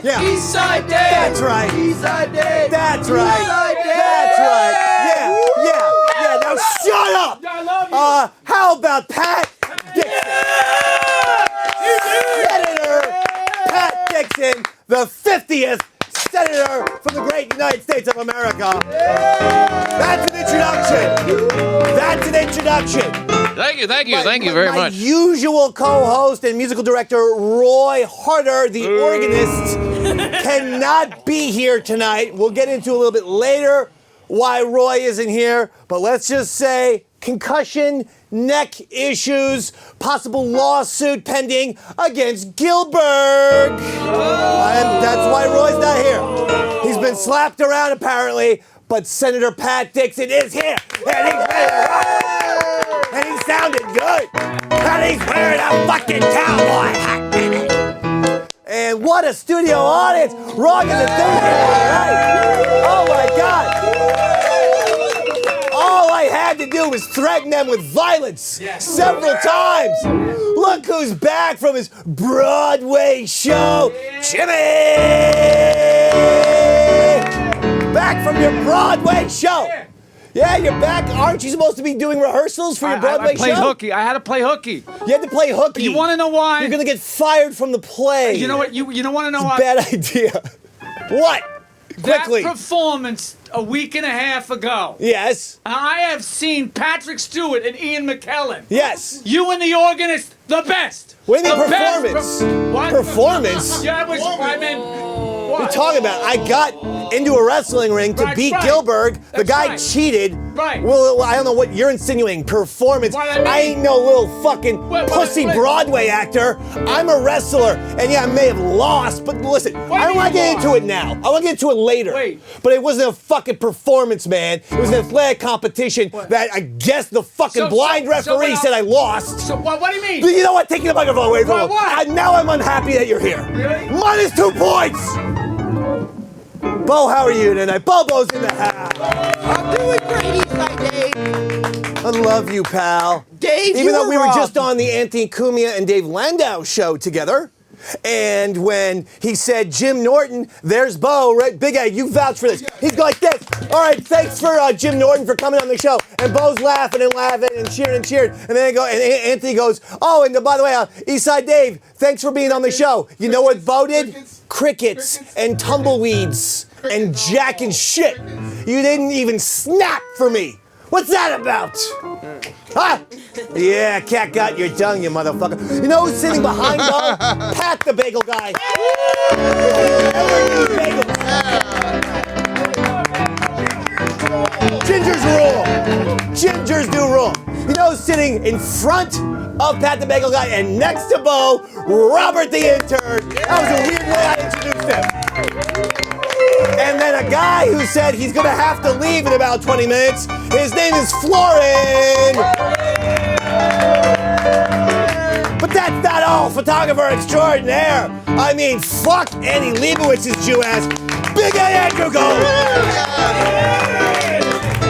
Yeah. Eastside Dave. That's right. Eastside Dave. That's right. Eastside Dave. That's right. Yeah. Now shut up. I love you. How about Pat Dixon? Senator Pat Dixon, the 50th senator from the great United States of America. That's an introduction. That's an introduction. Thank you very My much. usual co-host and musical director, Roy Harter, the organist, cannot be here tonight. We'll get into a little bit later why Roy isn't here, but let's just say concussion, neck issues, possible lawsuit pending against Gilliberg. And that's why Roy's not here. He's been slapped around apparently, but Senator Pat Dixon is here, and he's ready to rock. And he sounded good. And he's wearing a fucking cowboy hat, baby. And what a studio audience. Wrong is enthusiasm, right? Oh my God. All I had to do was threaten them with violence several times. Look who's back from his Broadway show. Jimmy! Back from your Broadway show. Yeah, you're back. Aren't you supposed to be doing rehearsals for your Broadway show? I played hooky. I had to play hooky. You had to play hooky. You want to know why? You're going to get fired from the play. You know what? You don't want to know why? Bad idea. What? Quickly. That performance a week and a half ago. Yes. I have seen Patrick Stewart and Ian McKellen. Yes. You and the organist, the best. What do you mean The best performance? What? Performance? Yeah, it was. I mean, What are you talking about? I got into a wrestling ring to beat Gilliberg. The That's guy right. cheated. Right. Well, I don't know what you're insinuating. Performance. What I mean- I ain't no little fucking pussy wait. Broadway actor. I'm a wrestler. And yeah, I may have lost, but listen, What I do don't you want to mean get lost? into it now. I want to get into it later. Wait. But it wasn't a fucking performance, man. It was an athletic competition that I guess the fucking blind referee said I lost. So what do you mean? But you know what? Taking the microphone away from him. What? Now I'm unhappy that you're here. Really? Minus 2 points. Bo, how are you tonight? Bobo's in the house. I'm doing great, Eastside Dave. I love you, pal. Dave, Even you though were we were wrong. just on the Anthony Cumia and Dave Landau show together. And when he said Jim Norton, there's Bo, right? Big A, you vouch for this. He's going like this. All right, thanks for Jim Norton for coming on the show. And Bo's laughing and laughing and cheering and cheering. And then Anthony goes, oh, and by the way, Eastside Dave, thanks for being on the show. You know what Bo did? Crickets and tumbleweeds and jack and shit. You didn't even snap for me. What's that about? Huh? Yeah, cat got your tongue, you motherfucker. You know who's sitting behind Bo? Pat the bagel guy. Gingers rule. Gingers do rule. You know who's sitting in front of Pat the bagel guy and next to Bo? Robert the intern. That was a weird way I introduced him. And then a guy who said he's gonna have to leave in about 20 minutes. His name is Florin. But that's not all, photographer extraordinaire. I mean, fuck Annie Leibowitz's Jew ass. Big A Andrew Gold.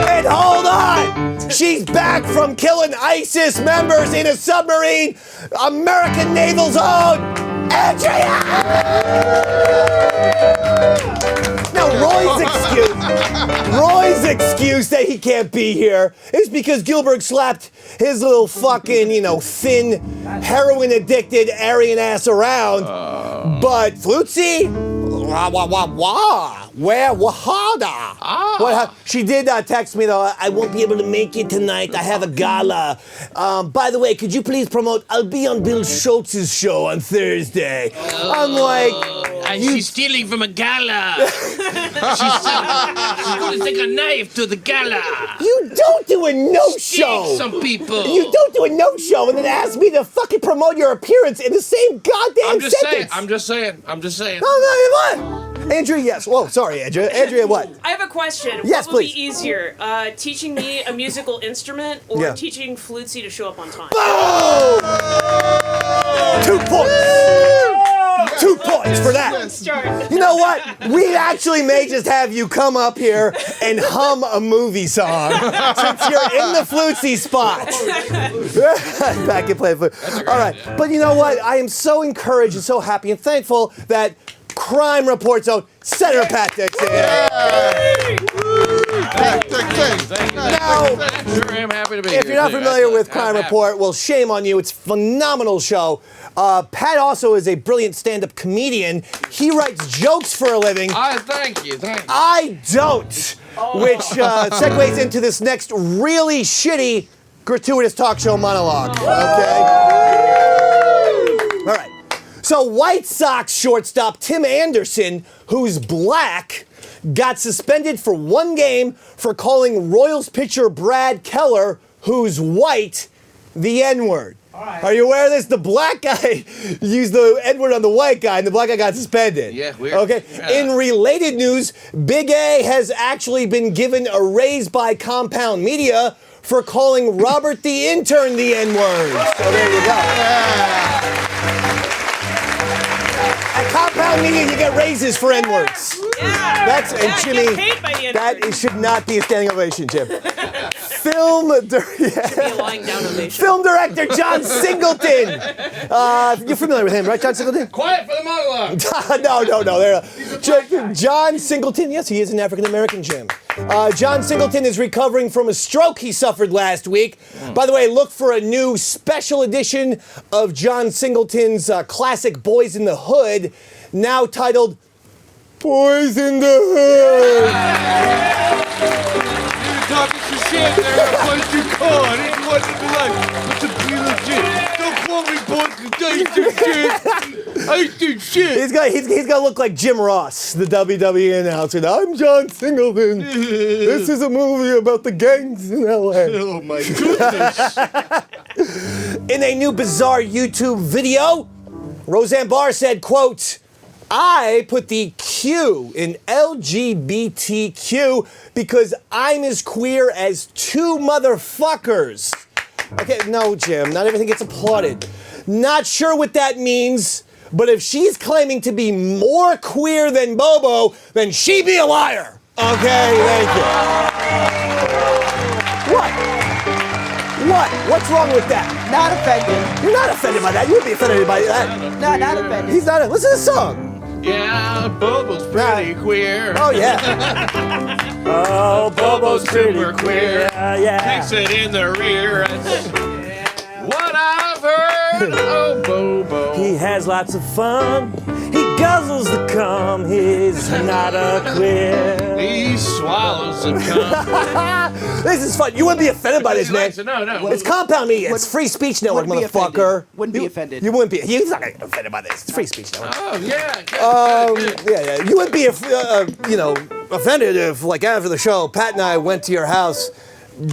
And hold on, she's back from killing ISIS members in a submarine. American Naval's own Andrea. Now, Roy's excuse that he can't be here is because Gilliberg slapped his little fucking, thin, heroin-addicted Aryan ass around. But Flutesy, where wahada? She did text me though. I won't be able to make it tonight. I have a gala. By the way, could you please promote? I'll be on Bill Schultz's show on Thursday. I'm like, And she's stealing from a gala. she's going to take a knife to the gala. you don't do a no-show. Some people. You don't do a no-show and then ask me to fucking promote your appearance in the same goddamn sentence. I'm just saying. No, what? Andrea, yes. Whoa, sorry, Andrea. Andrea, what? I have a question. Yes, what would please. be easier, teaching me a musical instrument or teaching Flutesy to show up on time? Boom! 2 points. 2 points for that. You know what? We actually may just have you come up here and hum a movie song since you're in the Flutesy spot. Back and play flute. All right. But you know what? I am so encouraged and so happy and thankful that Crime Report Zone, Senator Pat Dixon. Now, I sure am happy to be if here. you're not too. familiar with I'm Crime happy. Report, well, shame on you. It's a phenomenal show. Pat also is a brilliant stand-up comedian. He writes jokes for a living. Thank you. I don't, which segues into this next really shitty, gratuitous talk show monologue. Okay? All right. So White Sox shortstop Tim Anderson, who's black, got suspended for 1 game for calling Royals pitcher Brad Keller, who's white, the N-word. right. Are you aware of this? The black guy used the N-word on the white guy, and the black guy got suspended. Yeah, weird. Okay. Yeah. In related news, Big A has actually been given a raise by Compound Media for calling Robert the intern the N-word. So there you go. At Compound Media, you get raises for N-words. Yeah. That's and yeah, Jimmy. Get paid by the end. That should not be a standing ovation, Jim. Film Be a lying down ovation. Film director John Singleton. You're familiar with him, right, John Singleton? Quiet for the monologue. No. John Singleton, yes, he is an African-American, Jim. John Singleton is recovering from a stroke he suffered last week. By the way, look for a new special edition of John Singleton's classic Boys in the Hood, now titled Boys in the Hood. Talking some shit there, what you call it? It wasn't like, but to be legit. Don't call me boy, cause I do shit. I do shit. He's gonna look like Jim Ross, the WWE announcer. I'm John Singleton. This is a movie about the gangs in LA. Oh my goodness. In a new bizarre YouTube video, Roseanne Barr said, quote, I put the Q in LGBTQ because I'm as queer as 2 motherfuckers. Okay, no, Jim, not everything gets applauded. Not sure what that means, but if she's claiming to be more queer than Bobo, then she be a liar. Okay, thank you. What? What's wrong with that? Not offended. You're not offended by that. You would be offended by that. No, not offended. He's not. Listen to the song. Yeah, Bobo's pretty queer. Oh, yeah. Oh, Bobo's super queer. Yeah. Takes it in the rear. That's what I've heard. Oh, Bobo. He has lots of fun. He guzzles the cum. He's not a queer. He swallows the cum. This is fun. You wouldn't be offended by this, man. No. It's Compound Media. It's Free Speech Network, Wouldn't be motherfucker. offended. Wouldn't be offended. You wouldn't be. He's not gonna get offended by this. It's Free Speech Network. Oh, yeah. Good. Yeah. You wouldn't be, offended if, like, after the show, Pat and I went to your house,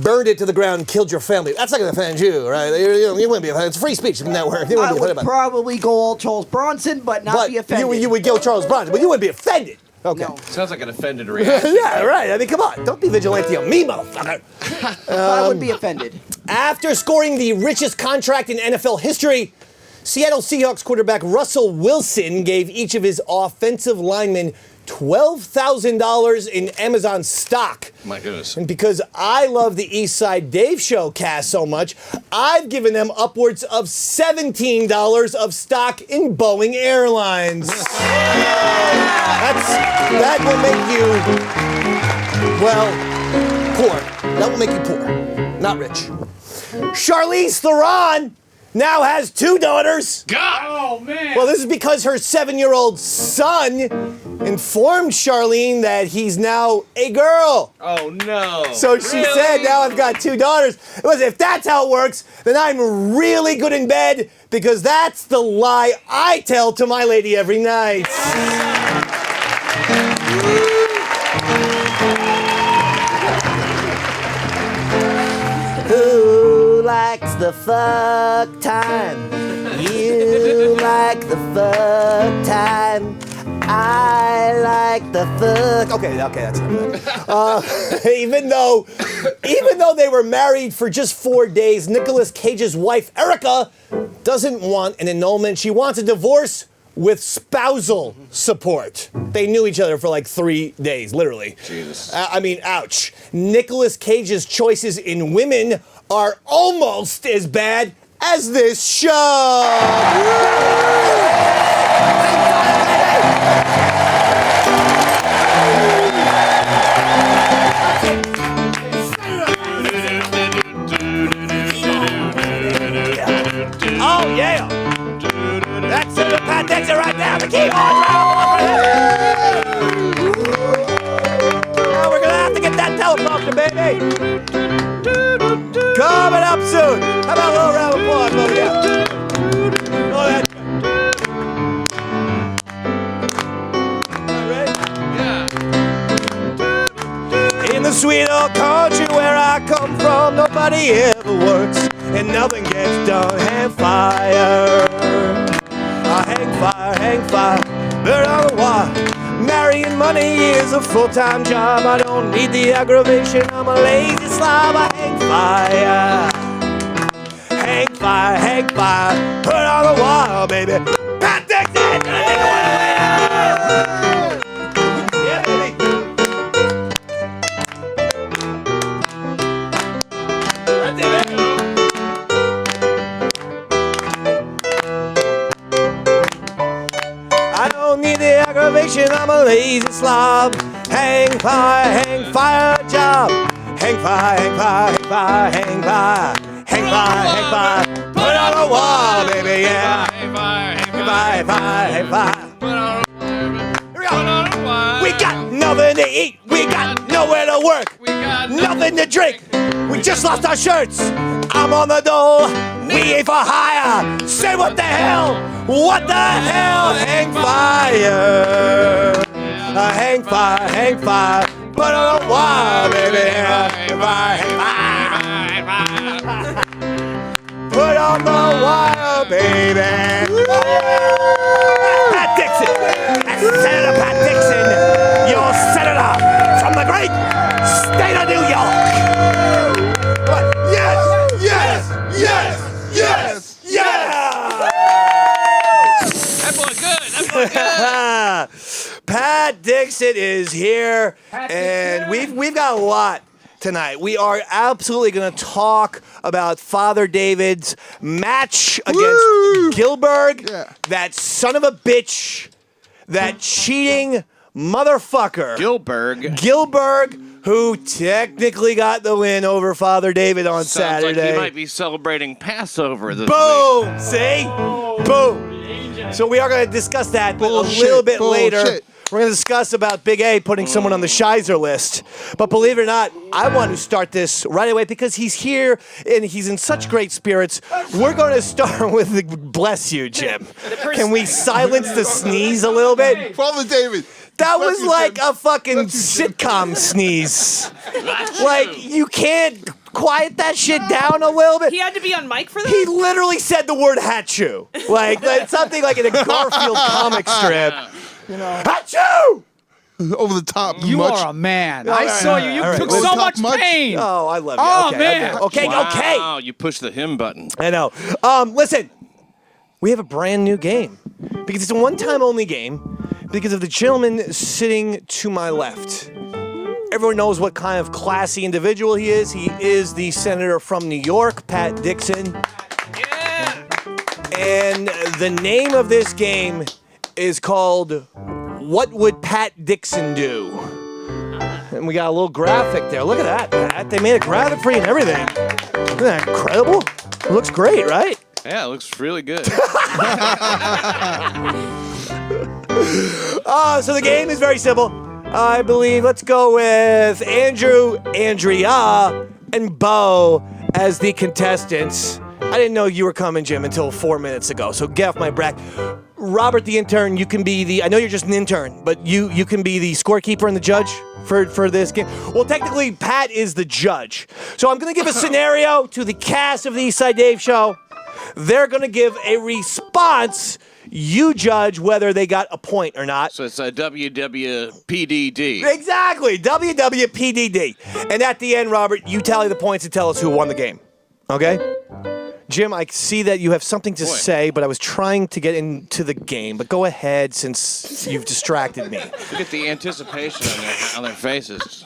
burned it to the ground, and killed your family. That's not gonna offend you, right? You wouldn't be offended. It's Free Speech Network. You wouldn't I be would offended by it. probably go all Charles Bronson, but not be offended. You would go Charles Bronson, but you wouldn't be offended. Okay. No. Sounds like an offended reaction. Yeah, right. I mean, come on. Don't be vigilante on me, motherfucker. I would be offended. After scoring the richest contract in NFL history, Seattle Seahawks quarterback Russell Wilson gave each of his offensive linemen $12,000 in Amazon stock. My goodness. And because I love the East Side Dave Show cast so much, I've given them upwards of $17 of stock in Boeing Airlines. That will make you, well, poor. That will make you poor, not rich. Charlize Theron now has 2 daughters. God! Oh, man. Well, this is because her 7-year-old son informed Charlene that he's now a girl. Oh, no. So she said, now I've got 2 daughters. Listen, if that's how it works, then I'm really good in bed because that's the lie I tell to my lady every night. Who likes the fuck time? You like the fuck time. I like the fuck. Okay, that's enough. Even though they were married for just 4 days, Nicolas Cage's wife Erica doesn't want an annulment. She wants a divorce with spousal support. They knew each other for like 3 days, literally. Jesus. Ouch. Nicolas Cage's choices in women are almost as bad as this show. Sweet old country where I come from, nobody ever works and nothing gets done. Hang fire, hang fire, burn on the wire. Marrying money is a full-time job. I don't need the aggravation, I'm a lazy slob. I hang fire, put on the wire, baby. Pat Dixon! Yeah, baby. I don't need the aggravation, I'm a lazy slob. Hang fire job. Hang fire. Put on a wall, baby, yeah. Hang fire. Here we go. We got nothing to eat. We got nowhere to work. Nothing to drink. We just lost our shirts. I'm on the dole. We ain't for hire. Say what the hell? What the hell? Hang fire. Hang fire. Put on a wire, baby. Hang fire. Put on the wire, baby. Pat Dixon. Senator Pat Dixon. Your senator from the great state of New York. Yes. That boy good. Pat Dixon is here, and we've got a lot tonight. We are absolutely going to talk about Father David's match against Gilliberg. Yeah. That son of a bitch, that cheating motherfucker. Gilliberg, who technically got the win over Father David on Saturday. Like he might be celebrating Passover this Boom! week. See? Boom! So we are going to discuss that a little bit later. We're going to discuss about Big A putting someone on the Shizer List. But believe it or not, I want to start this right away because he's here and he's in such great spirits. We're going to start with the bless you, Jim. Can we silence the sneeze a little bit? Father David. That was like a fucking sitcom sneeze. Like, you can't quiet that shit down a little bit. He had to be on mic for that? He literally said the word Hachu. Like, something like in a Garfield comic strip. You know. Hachu! Over the top. You are a man. I saw you. You took so much pain. Oh, I love you. Oh, okay, man. Okay. Wow, you pushed the him button. I know. Listen, we have a brand new game. Because it's a one-time only game. Because of the gentleman sitting to my left. Everyone knows what kind of classy individual he is. He is the senator from New York, Pat Dixon. Yeah. And the name of this game is called What Would Pat Dixon Do? And we got a little graphic there. Look at that, Pat. They made a graphic for you and everything. Isn't that incredible? It looks great, right? Yeah, it looks really good. So the game is very simple. I believe, let's go with Andrew, Andrea, and Bo as the contestants. I didn't know you were coming, Jim, until 4 minutes ago, so get off my back. Robert, the intern, you can be the, I know you're just an intern, but you can be the scorekeeper and the judge for this game. Well, technically, Pat is the judge. So I'm going to give a scenario to the cast of the Eastside Dave Show. They're going to give a response. You judge whether they got a point or not. So it's a WWPDD. Exactly, WWPDD. And at the end, Robert, you tally the points and tell us who won the game. Okay? Jim, I see that you have something to say, but I was trying to get into the game. But go ahead, since you've distracted me. Look at the anticipation on their faces.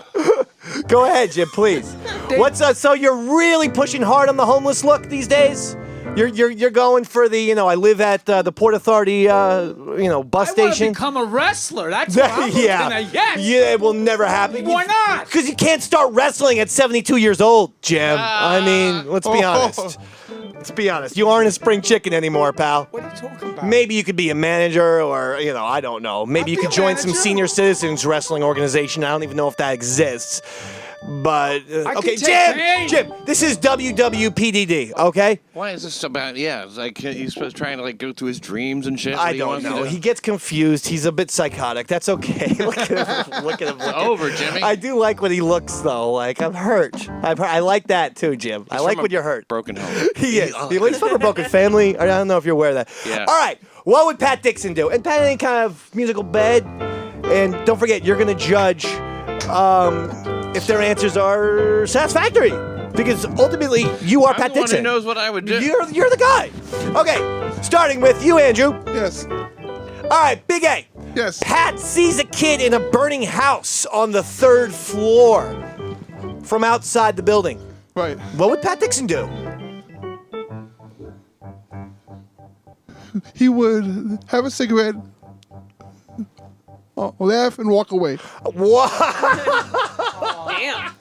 Go ahead, Jim, please. What's so you're really pushing hard on the homeless look these days? You're going for the, I live at the Port Authority, bus station. I want to become a wrestler. That's what I'm looking at. Yes. Yeah, it will never happen. Why not? Because you can't start wrestling at 72 years old, Jim. I mean, let's be honest. Let's be honest. You aren't a spring chicken anymore, pal. What are you talking about? Maybe you could be a manager or, I don't know. Maybe you could join some senior citizens wrestling organization. I don't even know if that exists. But okay, Jim, this is WWPDD. Okay. Why is this about? Yeah, it's like he's trying to go through his dreams and shit. I don't know. He gets confused. He's a bit psychotic. That's okay. Look at him. Look at him. Over, Jimmy. I do like when he looks though. Like I'm hurt. I like that too, Jim. I like when you're hurt. Broken home. He is. He's from a broken family. I don't know if you're aware of that. Yeah. All right. What would Pat Dixon do? And Pat, any kind of musical bed. And don't forget, you're gonna judge if their answers are satisfactory. Because ultimately, you are Pat Dixon. I'm the one who knows what I would do. You're the guy. Okay, starting with you, Andrew. Yes. All right, Big A. Yes. Pat sees a kid in a burning house on the 3rd floor from outside the building. Right. What would Pat Dixon do? He would have a cigarette, laugh, and walk away. What? Damn.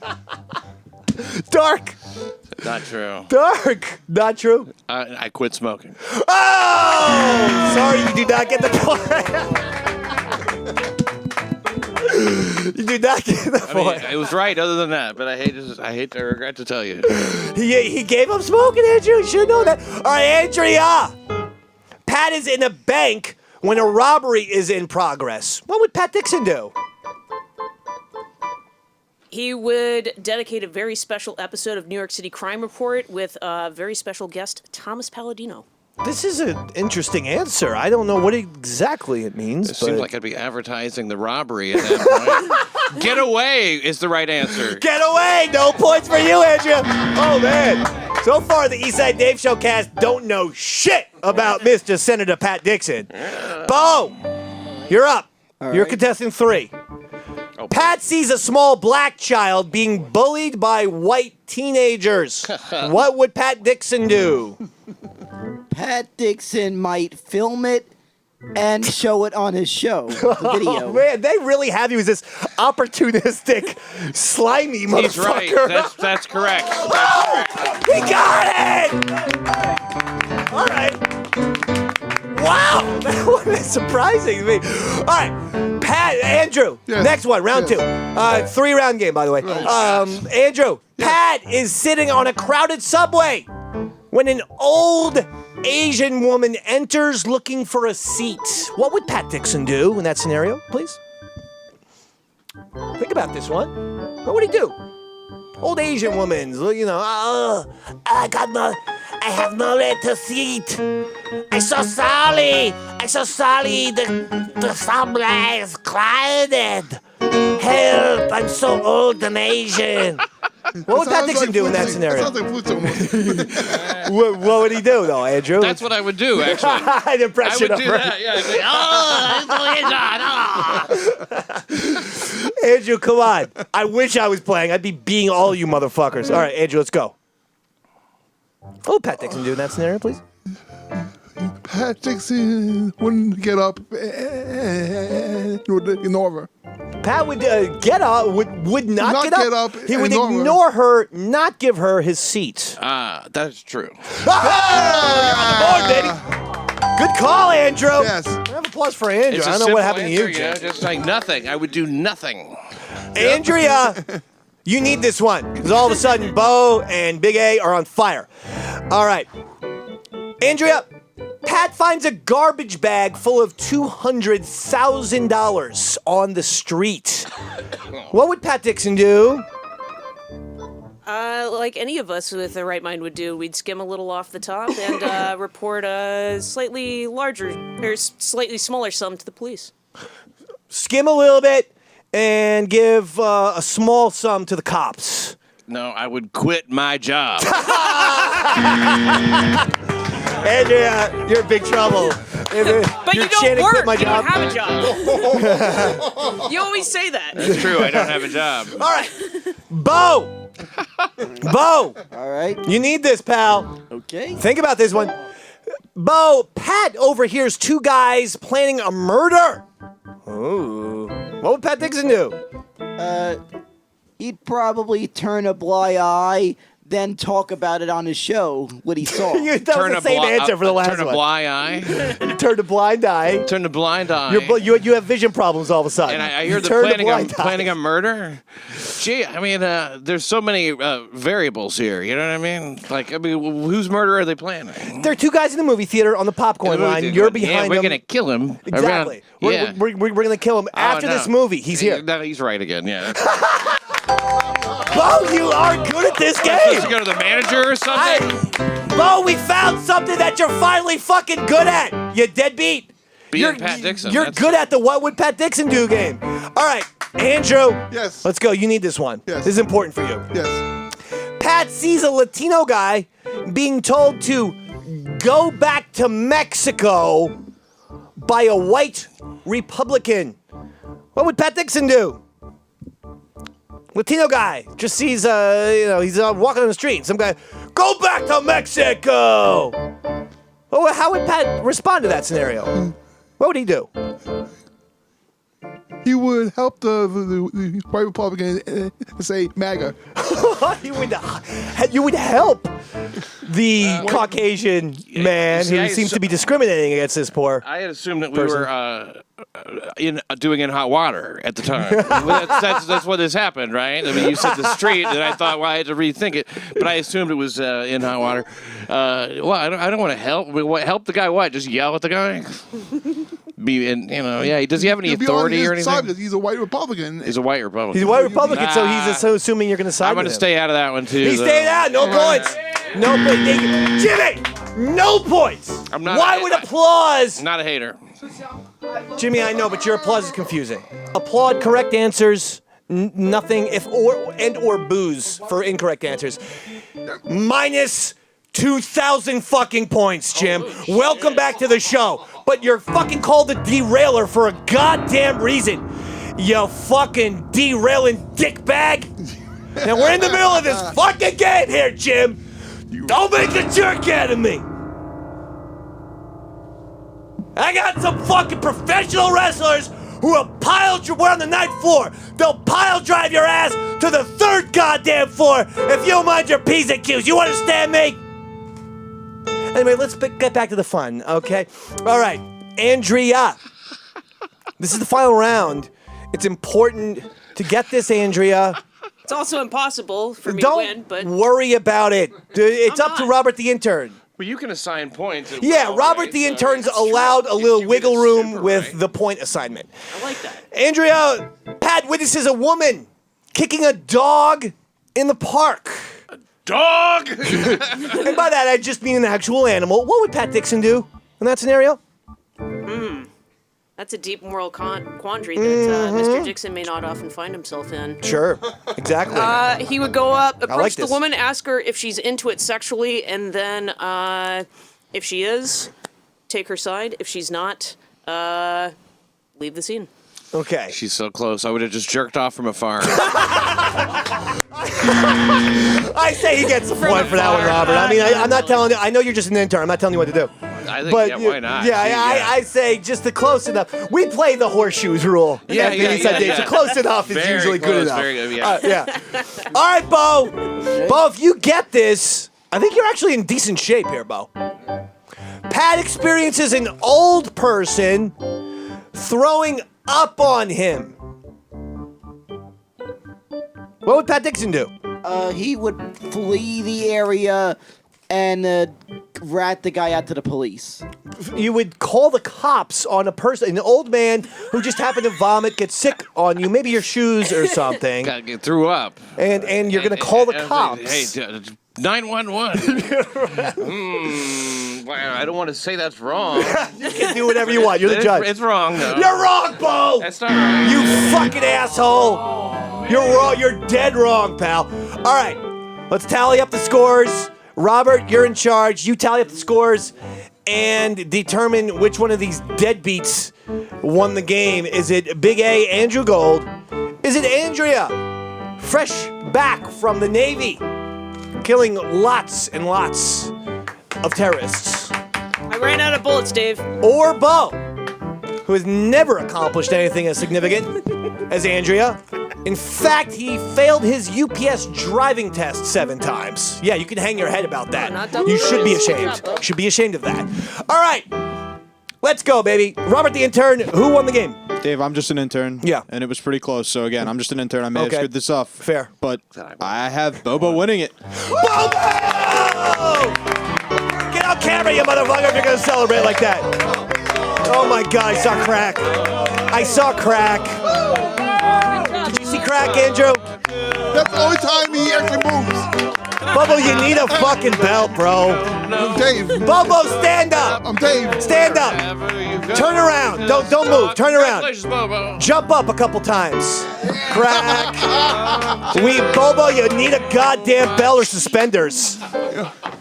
Dark. Not true. Dark. Not true. I quit smoking. Oh! Sorry, you do not get the point. You do not get the point. It was right other than that, but I hate to regret to tell you. He gave up smoking, Andrew. You should know that. All right, Andrea. Pat is in a bank when a robbery is in progress. What would Pat Dixon do? He would dedicate a very special episode of New York City Crime Report with a very special guest, Thomas Palladino. This is an interesting answer. I don't know what exactly it means. It seems like I'd be advertising the robbery at that point. Get away is the right answer. Get away! No points for you, Andrea. Oh, man. So far, the Eastside Dave Show cast don't know shit about Mr. Senator Pat Dixon. Bo, you're up. You're contestant 3. Oh. Pat sees a small black child being bullied by white teenagers. What would Pat Dixon do? Pat Dixon might film it and show it on his show, the video. Oh, man, they really have you as this opportunistic, slimy motherfucker. He's right. That's correct. That's correct. He got it! All right. Wow, that one is surprising to me. All right, Pat, Andrew, Yes. next one, round 2. 3-round game, by the way. Andrew, Pat is sitting on a crowded subway when an old Asian woman enters looking for a seat. What would Pat Dixon do in that scenario, please? Think about this one. What would he do? Old Asian woman, you know, I have no letter seat. I'm so sorry. The subway is crowded. Help, I'm so old and Asian. What would Pat Dixon do in that scenario? Sounds like Flutesy. What would he do, though, Andrew? That's what I would do, actually. An impression I would of do her. that. Yeah. Andrew, come on. I wish I was playing. I'd be beating all you motherfuckers. All right, Andrew, let's go. What would Pat Dixon do in that scenario, please? Pat Dixon wouldn't get up and would ignore her. Pat would get up, would not get up. He would ignore her, not give her his seat. That's true. Ah, you're on the board, baby. Good call, Andrew. Yes. Round of applause for Andrew. It's a I don't know what simple happened to you, answer, Jim. Just like nothing. I would do nothing. Andrea, you need this one because all of a sudden Bo and Big A are on fire. All right. Andrea, Pat finds a garbage bag full of $200,000 on the street. What would Pat Dixon do? Like any of us with the right mind would do, we'd skim a little off the top and report a slightly larger or slightly smaller sum to the police. Skim a little bit and give a small sum to the cops. No, I would quit my job. Andrea, you're in big trouble. But you're you don't chanting, work. "Quit my You job." don't have a job. You always say that. It's true. I don't have a job. All right. Bo! Bo! All right. You need this, pal. Okay. Think about this one. Bo, Pat overhears 2 guys planning a murder. Ooh. What would Pat Dixon do? He'd probably turn a blind eye, then talk about it on his show, what he saw. That was the same answer for the last one. Turn a blind eye. You turned a blind eye. Turn a blind eye. You have vision problems all of a sudden. And I hear they're they're planning a murder. Gee, I mean, there's so many variables here. You know what I mean? Like, whose murder are they planning? There are two guys in the movie theater on the popcorn line. You're behind we're them. gonna kill him. Exactly. Yeah. We're going to kill him after this movie. He's here. No, he's right again. Yeah. Bo, you are good at this game. Supposed to go to the manager or something? Bo, we found something that you're finally fucking good at. You deadbeat. Being Pat Dixon. You're good at the What Would Pat Dixon Do game. All right, Andrew. Yes. Let's go. You need this one. Yes. This is important for you. Yes. Pat sees a Latino guy being told to go back to Mexico by a white Republican. What would Pat Dixon do? Latino guy just sees, he's walking on the street. Some guy, go back to Mexico. Well, how would Pat respond to that scenario? What would he do? He would help the white Republican say MAGA. You would help the Caucasian man who seems to be discriminating against this poor. I had assumed that we person. were doing in hot water at the time. that's what has happened, right? I mean, you said the street, and I thought, well, I had to rethink it, but I assumed it was in hot water. Well, I don't want to help. Help the guy? What? Just yell at the guy? Does he have any authority or anything? Because he's a white Republican. He's a white Republican. He's a white Republican, so he's assuming you're going to side I'm with going him. to stay out of that one too. He's staying out. No points. No points. Jimmy, no points. I'm not. Why would applause? Not a hater. Jimmy, I know, but your applause is confusing. Applaud correct answers. Nothing or booze for incorrect answers. Minus 2,000 fucking points, Jim. Welcome back to the show. But you're fucking called a derailer for a goddamn reason. You fucking derailing dickbag. Now we're in the middle of this fucking game here, Jim. Don't make a jerk out of me. I got some fucking professional wrestlers who will we're on the ninth floor. They'll pile drive your ass to the third goddamn floor if you don't mind your P's and Q's. You understand me? Anyway, let's get back to the fun, okay? All right, Andrea. This is the final round. It's important to get this, Andrea. It's also impossible for me Don't to win, but worry about it. It's up to Robert the intern. Well, you can assign points. Robert the intern's allowed a little wiggle room with the point assignment. I like that. Andrea, Pat witnesses a woman kicking a dog in the park. Dog! And by that, I just mean an actual animal. What would Pat Dixon do in that scenario? That's a deep moral quandary that Mr. Dixon may not often find himself in. Sure, exactly. He would go up, approach the this. woman, ask her if she's into it sexually, and then if she is, take her side. If she's not, leave the scene. Okay. She's so close. I would have just jerked off from afar. I say he gets the point for that one, Robert. I mean, I'm not telling you. I know you're just an intern. I'm not telling you what to do. I think, why not? I say just the close enough. We play the horseshoes rule. Yeah. So close enough is Very usually close, good enough. very good, yeah. All right, Bo. Bo, if you get this, I think you're actually in decent shape here, Bo. Pat experiences an old person throwing up on him. What would Pat Dixon do? He would flee the area and rat the guy out to the police. You would call the cops on a person, an old man who just happened to vomit, get sick on you, maybe your shoes or something, Threw up. and you're going to call the cops. Hey, 911. Wow, I don't want to say that's wrong. You can do whatever you want. You're the judge. It's wrong, though. You're wrong, Bo! That's not right. You fucking asshole! You're wrong. You're dead wrong, pal. All right, let's tally up the scores. Robert, you're in charge. You tally up the scores and determine which one of these deadbeats won the game. Is it Big A, Andrew Gold? Is it Andrea, fresh back from the Navy, killing lots and lots of terrorists? I ran out of bullets, Dave. Or Bo, who has never accomplished anything as significant as Andrea? In fact, he failed his UPS driving test 7 times. Yeah, you can hang your head about that. not double You should be digits. Good ashamed. job, Bo. Should be ashamed of that. All right, let's go, baby. Robert the intern, who won the game? Dave, I'm just an intern. Yeah. And it was pretty close. So, again, I'm just an intern. I may have Okay. screwed this up. Fair. But I have Bobo winning it. Bobo! Get on camera, you motherfucker, if you're going to celebrate like that. Oh, my God, I saw crack. I saw crack. Did you see crack, Andrew? That's the only time he actually moves. Bobo, you need a fucking belt, bro. I'm Dave. Bobo, stand up. I'm Dave. Stand up. Turn around. Don't move. Turn around. Congratulations, Bobo. Jump up a couple times. Crack. Bobo, you need a goddamn belt or suspenders.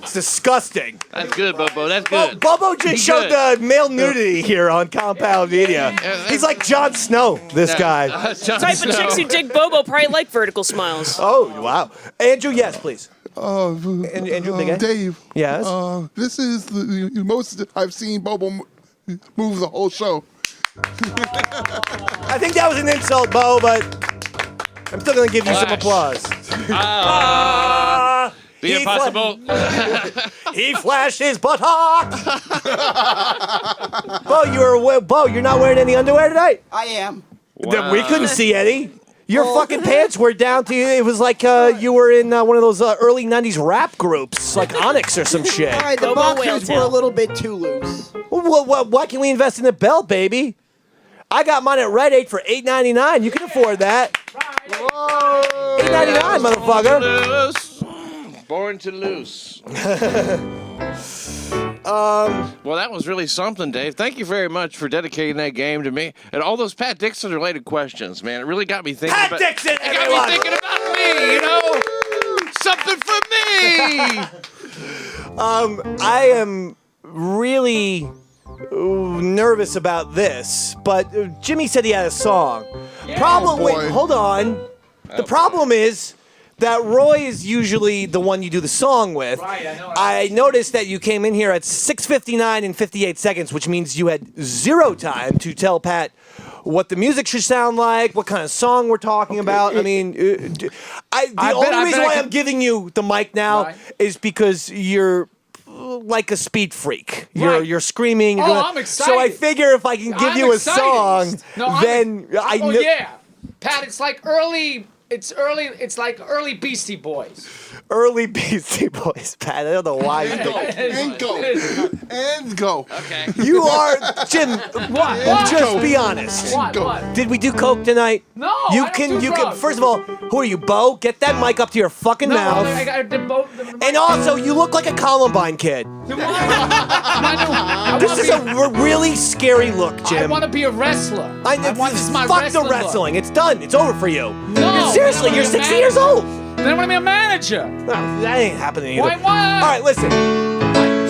It's disgusting. That's good, Bobo. That's good. Bobo just He's showed good. the male nudity here on Compound Media. He's like Jon Snow, this guy. Type of chicks who dig Bobo probably like vertical smiles. Oh, wow. Andrew, yes, please. Andrew, big A? Dave. Yes? This is the most I've seen Bobo move the whole show. I think that was an insult, Bo, but I'm still going to give you some applause. The impossible. He flashed his buttock. Bo, you're not wearing any underwear tonight? I am. We couldn't see any. Your fucking pants were down to, it was like you were in one of those early 90s rap groups, like Onyx or some shit. All right, the Bobo boxers Whale were a Tail. little bit too loose. Why can we invest in a belt, baby? I got mine at Rite Aid for $8.99. You can afford that. $8.99, motherfucker. Born to lose. Well, that was really something, Dave. Thank you very much for dedicating that game to me and all those Pat Dixon related questions, man. It really got me thinking. Pat Dixon, it got everyone. me thinking about me. Something for me. I am really nervous about this, but Jimmy said he had a song. Wait, boy. hold on. The problem is that Roy is usually the one you do the song with. Right, I know. I noticed that you came in here at 6:59 and 58 seconds, which means you had 0 time to tell Pat what the music should sound like, what kind of song we're talking about. I mean, the only reason why I'm giving you the mic now Right. is because you're like a speed freak. Right. You're screaming. You're Oh, going- I'm So I excited. figure if I can give I'm you a excited. song, No, I'm then I Oh know. yeah, Pat. It's like early. It's early. It's like early Beastie Boys. Early Beastie Boys, Pat. I don't know why you think. And go. And go. Okay. You are, Jim, What? just be honest. What? Go. What? Did we do coke tonight? No, You I don't can, do you can, drugs. first of all, who are you, Bo? Get that mic up to your fucking No, mouth. I got the boat. And also, you look like a Columbine kid. This is a really scary look, I Jim. want to be a wrestler. I want this is my fuck the wrestling look. wrestling. It's done. It's over for you. No, Seriously, I you're wanna be a 60 years manager. old. Then I want to be a manager. No, that ain't happening either. Why? All right, listen.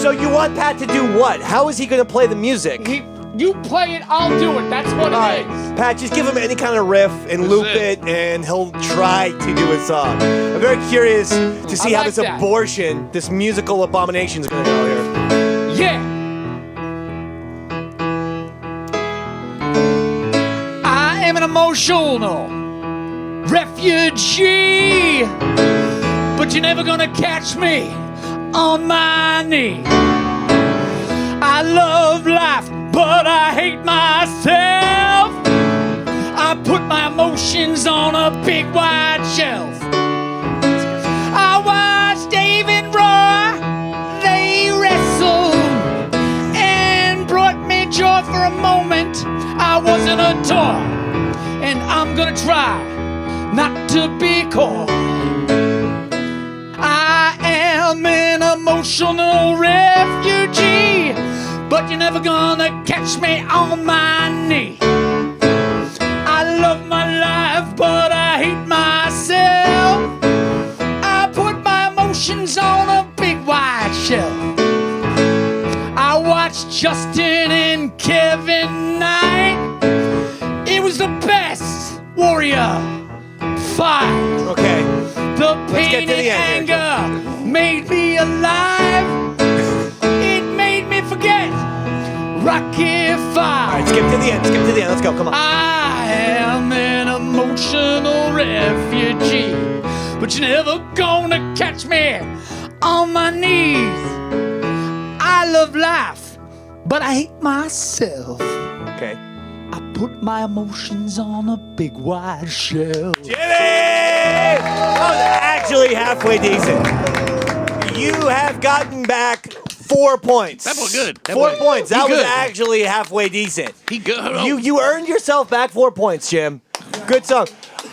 So you want Pat to do what? How is he going to play the music? You play it, I'll do it. That's what All it right, is. Pat, just give him any kind of riff and loop it, and he'll try to do a song. I'm very curious to see I how like this that. abortion, this musical abomination is going to go here. Yeah. I am an emotional refugee, but you're never gonna catch me on my knee. I love life, but I hate myself. I put my emotions on a big wide shelf. I watched Dave and Roy, they wrestled and brought me joy for a moment. I wasn't a toy, and I'm gonna try not to be coy. I am an emotional refugee, but you're never gonna catch me on my knee. I love my life, but I hate myself. I put my emotions on a big wide shelf. I watched Justin and Kevin Knight. It was the best warrior fight. Okay. The Let's get pain to the and end here. anger made me alive. It made me forget Rocky All Five. right, skip to the end. Skip to the end. Let's go. Come on. I am an emotional refugee. But you're never gonna catch me on my knees. I love life, but I hate myself. Okay. I put my emotions on a big wide shelf. Jimmy! That was actually halfway decent. You have gotten back 4 points. That was good. 4 points. That was good. actually halfway decent. He good. You earned yourself back 4 points, Jim. Good song.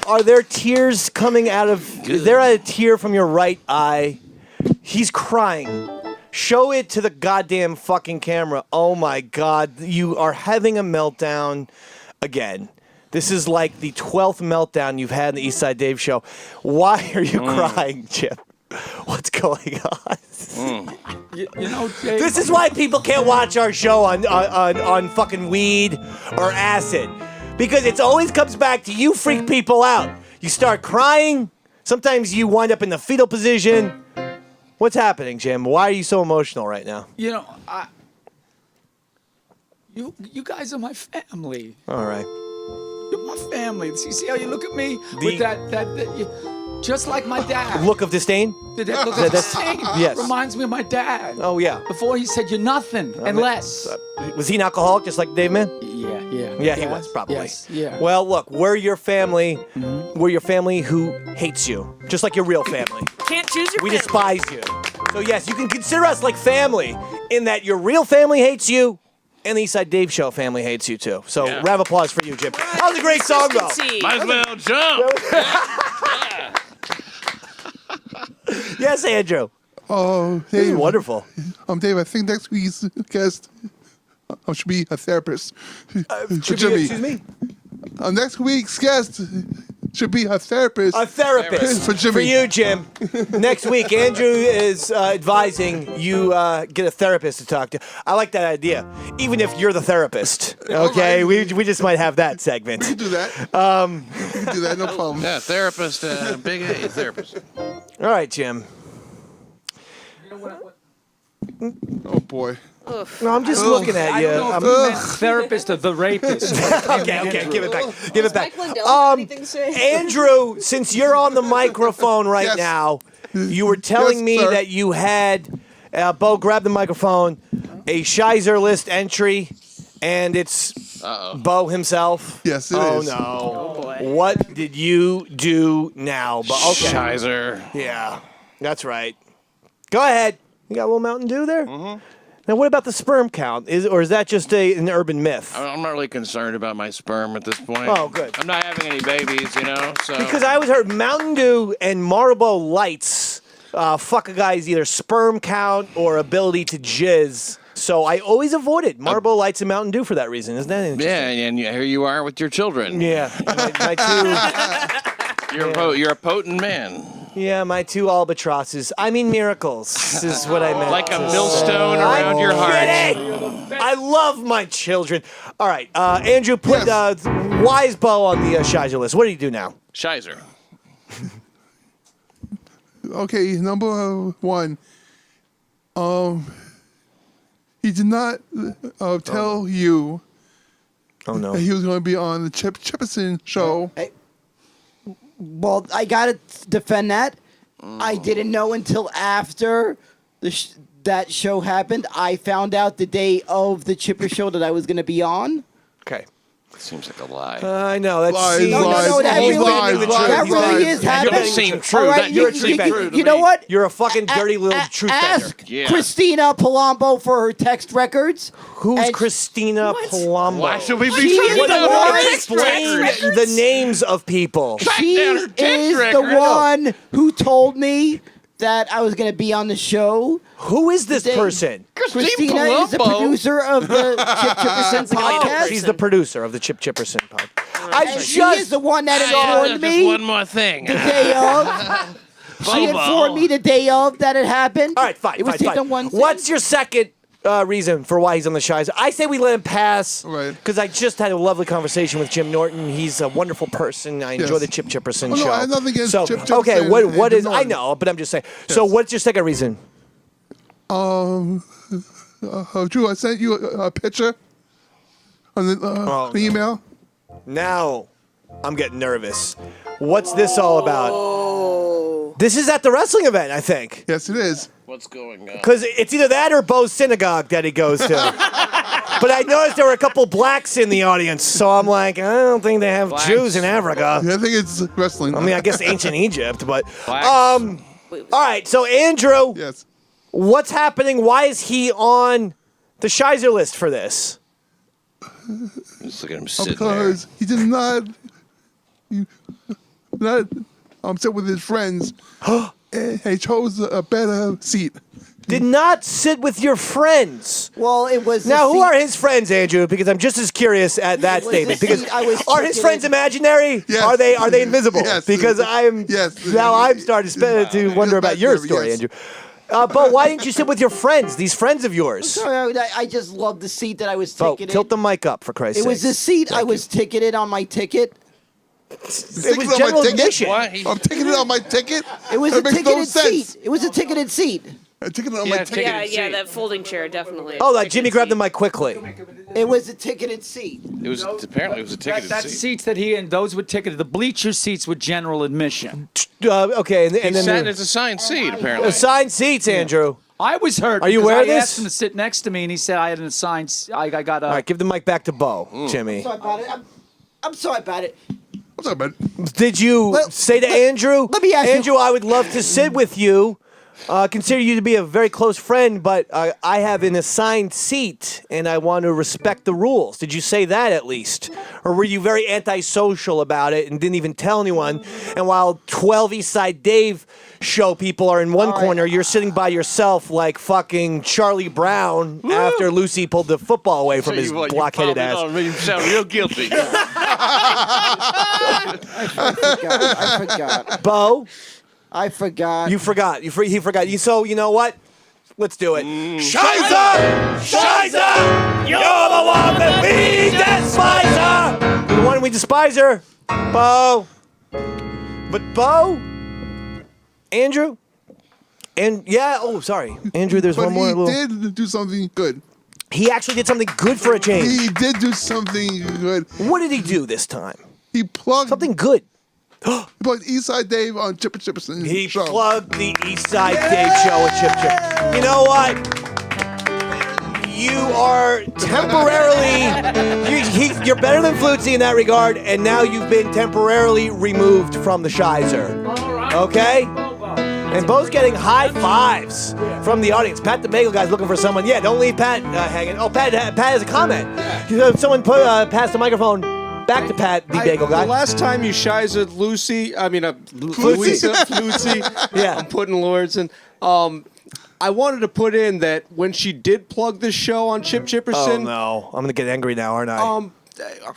Are there tears coming out of? Is there a tear from your right eye? He's crying. Show it to the goddamn fucking camera. Oh my God, you are having a meltdown again. This is like the 12th meltdown you've had in the Eastside Dave show. Why are you crying, Jim? What's going on? You know, Dave, This is why people can't watch our show on fucking weed or acid. Because it always comes back to you freak people out. You start crying. Sometimes you wind up in the fetal position. What's happening, Jim? Why are you so emotional right now? you know, you guys are my family. All right. You're my family. See how you look at me with that just like my dad. Look of disdain? That look of That's- disdain. yes. Reminds me of my dad. Oh, yeah. Before he said you're nothing and less. Was he an alcoholic just like Dave Man? Yeah, He was, probably. Yes, yeah. Well, look, we're your family. We're your family who hates you, just like your real family. Can't choose your We family. despise you. So, yes, you can consider us like family in that your real family hates you and the Eastside Dave Show family hates you, too. So, Yeah. round of applause for you, Jim. That was a great song, though. Consistency. Might as well jump. Yes, Oh, Andrew. This is Dave. wonderful. Dave, I think next week's guest should be a therapist. For Should Jimmy. be, excuse me? Next week's guest should be a therapist. A therapist For Jimmy. for you, Jim. Next week, Andrew is advising you get a therapist to talk to. I like that idea. Even if you're the therapist, okay? right. We just might have that We can segment. do that. We can do that, no problem. Yeah, therapist, big A therapist. All right, Jim. Oh, boy. No, I'm just looking at I you. don't know if I'm- you meant therapist or the rapist. Okay, give it back. Give it back. Mike Lindell have anything to say? Andrew, since you're on the microphone right Yes. now, you were telling Yes, me sir. that you had, Bo, grab the microphone, a Shizer List entry, and it's Bo himself. Yes, it Oh, is. no. Oh, boy. What did you do now? But okay. Shizer. Yeah, that's right. Go ahead. You got a little Mountain Dew there? Mm-hmm. Now, what about the sperm count? Or is that just an urban myth? I'm not really concerned about my sperm at this point. Oh, good. I'm not having any babies, you know. So Because I always heard Mountain Dew and Marlboro Lights fuck a guy's either sperm count or ability to jizz. So I always avoided Marlboro Lights and Mountain Dew for that reason. Isn't that interesting? yeah, and here you are with your children. Yeah. My two, You're a potent man, my two albatrosses. I mean miracles is what I meant. like a millstone around your heart. Kidding. I love my children. All right, Andrew, put Wise Bo on the Shizer List. What do you do now? Shizer. Okay, number one. He did not tell you Oh, no. that he was going to be on the Chip Chipperson show. Well, I gotta defend that. I didn't know until after that show happened. I found out the day of the Chipper show that I was gonna be on. Okay. Seems like a lie. I know. That's Lies, see, No, lies, no, that all really, lies, that lies, really lies. is That happening. don't seem true. All right, That you're true to you know me. what? You're a fucking dirty little truth Ask bender. Yeah. Christina Palombo for her text records. Who's And Christina Palumbo? Why should we be She trusting is the them? one- Explain the names of people. She down her text is the record. one who told me that I was going to be on the show. Who is this They- person? Christina is the producer of the Chip Chipperson podcast. She's the producer of the Chip Chipperson pod. I And she is just the one that Yeah, informed just me one more thing. the day of. She Bobo. informed me the day of that it happened. all right, fine, It was fine, taken fine. one thing. What's your second reason for why he's on the Shizer? I say we let him pass. Right. Because I just had a lovely conversation with Jim Norton. He's a wonderful person. I enjoy Yes. the Chip Chipperson Oh, no, show. I have nothing against so, Chip okay, Chipperson what and is? Jim I Norton. know, but I'm just saying. So, what's your second reason? Drew, I sent you a picture on the email. Now, I'm getting nervous. What's this all about? Oh. This is at the wrestling event, I think. Yes, it is. What's going on? Because it's either that or Bo's synagogue that he goes to. But I noticed there were a couple blacks in the audience, so I'm like, I don't think they have Jews in Africa. Yeah, I think it's wrestling. I mean, I guess ancient Egypt, but Blacks. all right. So Andrew, Yes. what's happening? Why is he on the Shizer list for this? Just look at him sitting Because he did not sit with his friends. And he chose a better seat. Did not sit with your friends. Well, it was Now, the who seat- are his friends, Andrew? Because I'm just as curious at that It was statement. the Because seat I was are his ticketed- friends imaginary? Yes. Are they invisible? Yes. Because I'm now I'm starting to wonder about your story, Yes. Andrew. Bo, why didn't you sit with your friends? These friends of yours. Sorry, I just love the seat that I was Bo, ticketed. tilt the mic up for Christ's It was the sake. seat I was ticketed on my ticket. It Ticket was on my general ticket? admission. What? I'm taking it on my ticket. It was That a makes no ticketed sense. seat. It was a ticketed seat. I'm taking it on Yeah, my ticket. Yeah, seat. that folding chair, definitely. Oh, Jimmy, grab the mic quickly. It was a ticketed seat. It was apparently it was a ticketed That seat. seats that he and those were ticketed. The bleacher seats were general admission. Okay, and He then sat, it's assigned seat apparently. assigned seats, Andrew. I was hurt. Are you because aware of I this? asked him to sit next to me, and he said I had an assigned. I got a. All right, give the mic back to Bo, Jimmy. Sorry about it. I'm sorry about it. What's up, man? Did you say to Andrew? let me ask you- Andrew, I would love to sit with you. Consider you to be a very close friend, but I have an assigned seat, and I want to respect the rules. Did you say that at least? Or were you very antisocial about it and didn't even tell anyone? And while 12 Eastside Dave show people are in one corner, you're sitting by yourself like fucking Charlie Brown after Lucy pulled the football away from his blockheaded ass. You sound real guilty. I forgot. Bo? I forgot. You forgot. He forgot. So you know what? Let's do it. Shizer! Shizer! You're the one that we despise her! The one we despise her. Bo. But Bo? Andrew? And yeah, sorry. Andrew, there's But one more he little. did do something good. He actually did something good for a change. He did do something good. What did he do this time? He plugged Something good. Eastside Dave on Chipper Chipperson's He show. plugged the Eastside Dave show with Chip Chip. You know what? You are temporarily, you're better than Flutesy in that regard, and now you've been temporarily removed from the Shizer. Okay? And Bo's getting high fives from the audience. Pat the Bagel Guy's looking for someone. Yeah, don't leave Pat hanging. Oh, Pat has a comment. Someone passed the microphone back to Pat the Bagel Guy. The last time you shizered Lucy, Flutesy. Yeah. I'm putting words in. I wanted to put in that when she did plug this show on Chip Oh Chipperson, no, I'm gonna get angry now, aren't I?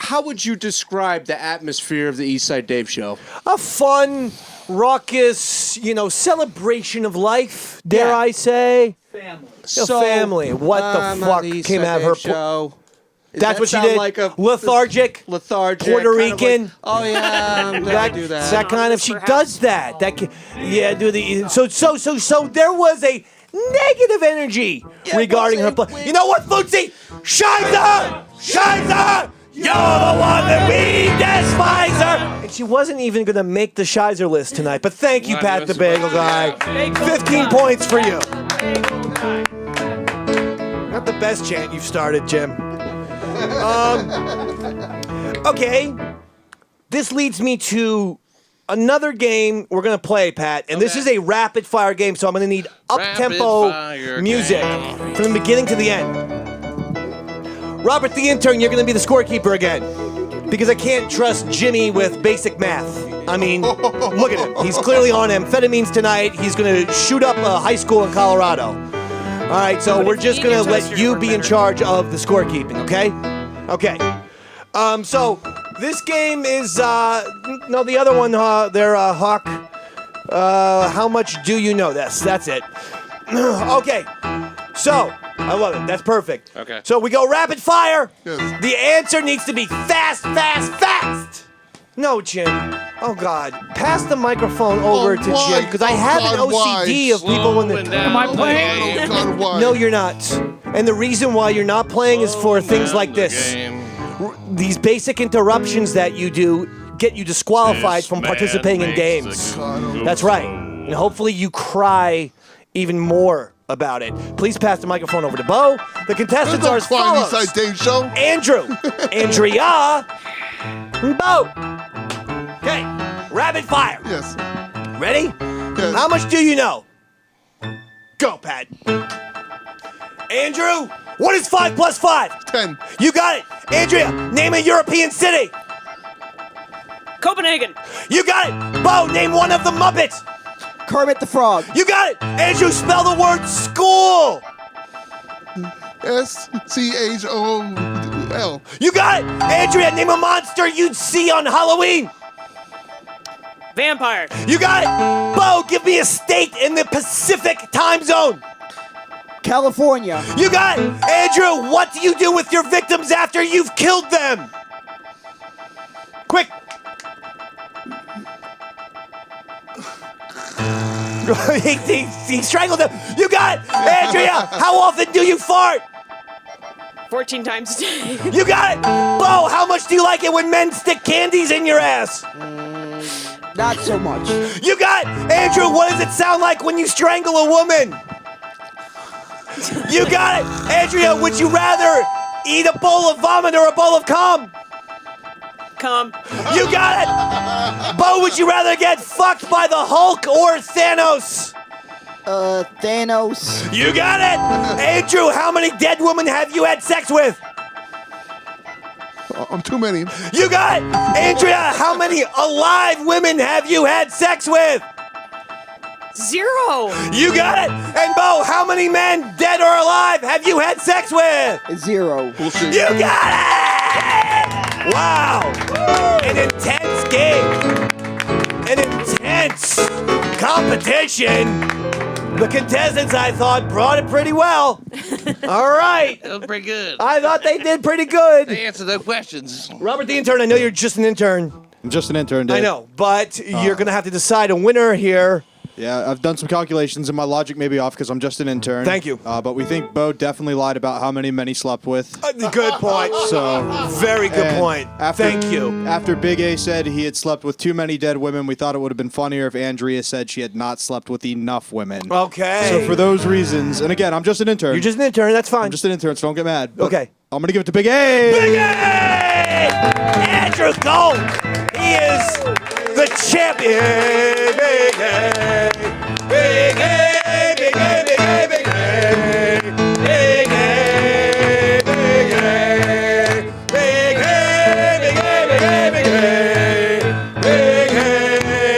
how would you describe the atmosphere of the Eastside Dave show? A fun, raucous, celebration of life. Dare Yeah. I say? Family. Family. What the fuck came out of her? show? That's what she did. Like a lethargic. lethargic, Puerto kind of Rican. Like, oh yeah, I'm gonna do that. That kind of. She Perhaps. does that. So there was a negative energy regarding her play. You know what, Flutesy? Shizer! You're the one that we despise her! And she wasn't even going to make the Shizer list tonight. But thank you, Not Pat even the Bagel Guy. 15 points for you. Not the best chant you've started, Jim. Okay. This leads me to another game we're going to play, Pat. And this is a rapid fire game, so I'm going to need up-tempo Rapid-fire music game. from the beginning to the end. Robert the intern, you're going to be the scorekeeper again. Because I can't trust Jimmy with basic math. I mean, look at him. He's clearly on amphetamines tonight. He's going to shoot up a high school in Colorado. All right, so we're just going to let you be in charge of the scorekeeping, okay? Okay. So this game is, no, the other one, there, Hawk. How much do you know? That's it. Okay. So, I love it. That's perfect. Okay. So we go rapid fire. Yes. The answer needs to be fast. No, Jim. Oh, God. Pass the microphone over to why? Jim, because I have an God, why? OCD of people when Slowing the... down Am I the playing? game. God, why? No, you're not. And the reason why you're not playing is for things Down like the this. game. These basic interruptions that you do get you disqualified from participating in games. That's right. And hopefully you cry even more about it. Please pass the microphone over to Bo. The contestants are as follows. Eastside Dave show. Andrew, Andrea, and Bo. Okay, rapid fire. Yes. Ready? Yes. How much do you know? Go, Pat. Andrew, what is 5 plus 5? 10. You got it. Andrea, name a European city. Copenhagen. You got it. Bo, name one of the Muppets. Kermit the Frog. You got it. Andrew, spell the word school. SCHOOL. You got it. Andrea, name a monster you'd see on Halloween. Vampire. You got it. Bo, give me a state in the Pacific time zone. California. You got it. Andrew, what do you do with your victims after you've killed them? Quick. he strangled them. You got it. Andrea, how often do you fart? 14 times a day. You got it. Bo, how much do you like it when men stick candies in your ass? Not so much. You got it. Andrew, what does it sound like when you strangle a woman? You got it. Andrea, would you rather eat a bowl of vomit or a bowl of cum? Come. You got it. Bo, would you rather get fucked by the Hulk or Thanos? Thanos. You got it. Andrew, how many dead women have you had sex with? Too many. You got it. Andrea, how many alive women have you had sex with? 0. You got it. And Bo, how many men, dead or alive, have you had sex with? 0. Bullshit. You got it! Wow. An intense game. An intense competition. The contestants, I thought, brought it pretty well. All right. That was pretty good. I thought they did pretty good. They answered the questions. Robert the intern, I know you're just an intern. I'm just an intern, Dave. I know, but you're going to have to decide a winner here. Yeah, I've done some calculations and my logic may be off because I'm just an intern. Thank you. But we think Bo definitely lied about how many men he slept with. Good point. So very good and point. Thank you. After Big A said he had slept with too many dead women, we thought it would have been funnier if Andrea said she had not slept with enough women. Okay. So for those reasons, and again, I'm just an intern. You're just an intern. That's fine. I'm just an intern, so don't get mad. But Okay. I'm going to give it to Big A. Big A! Andrew Gold. He is the champion. Big A. Big A. Big A. Big A. Big A. Big A. Big A. Big A. Big A. Big A. Big A. Big A. Big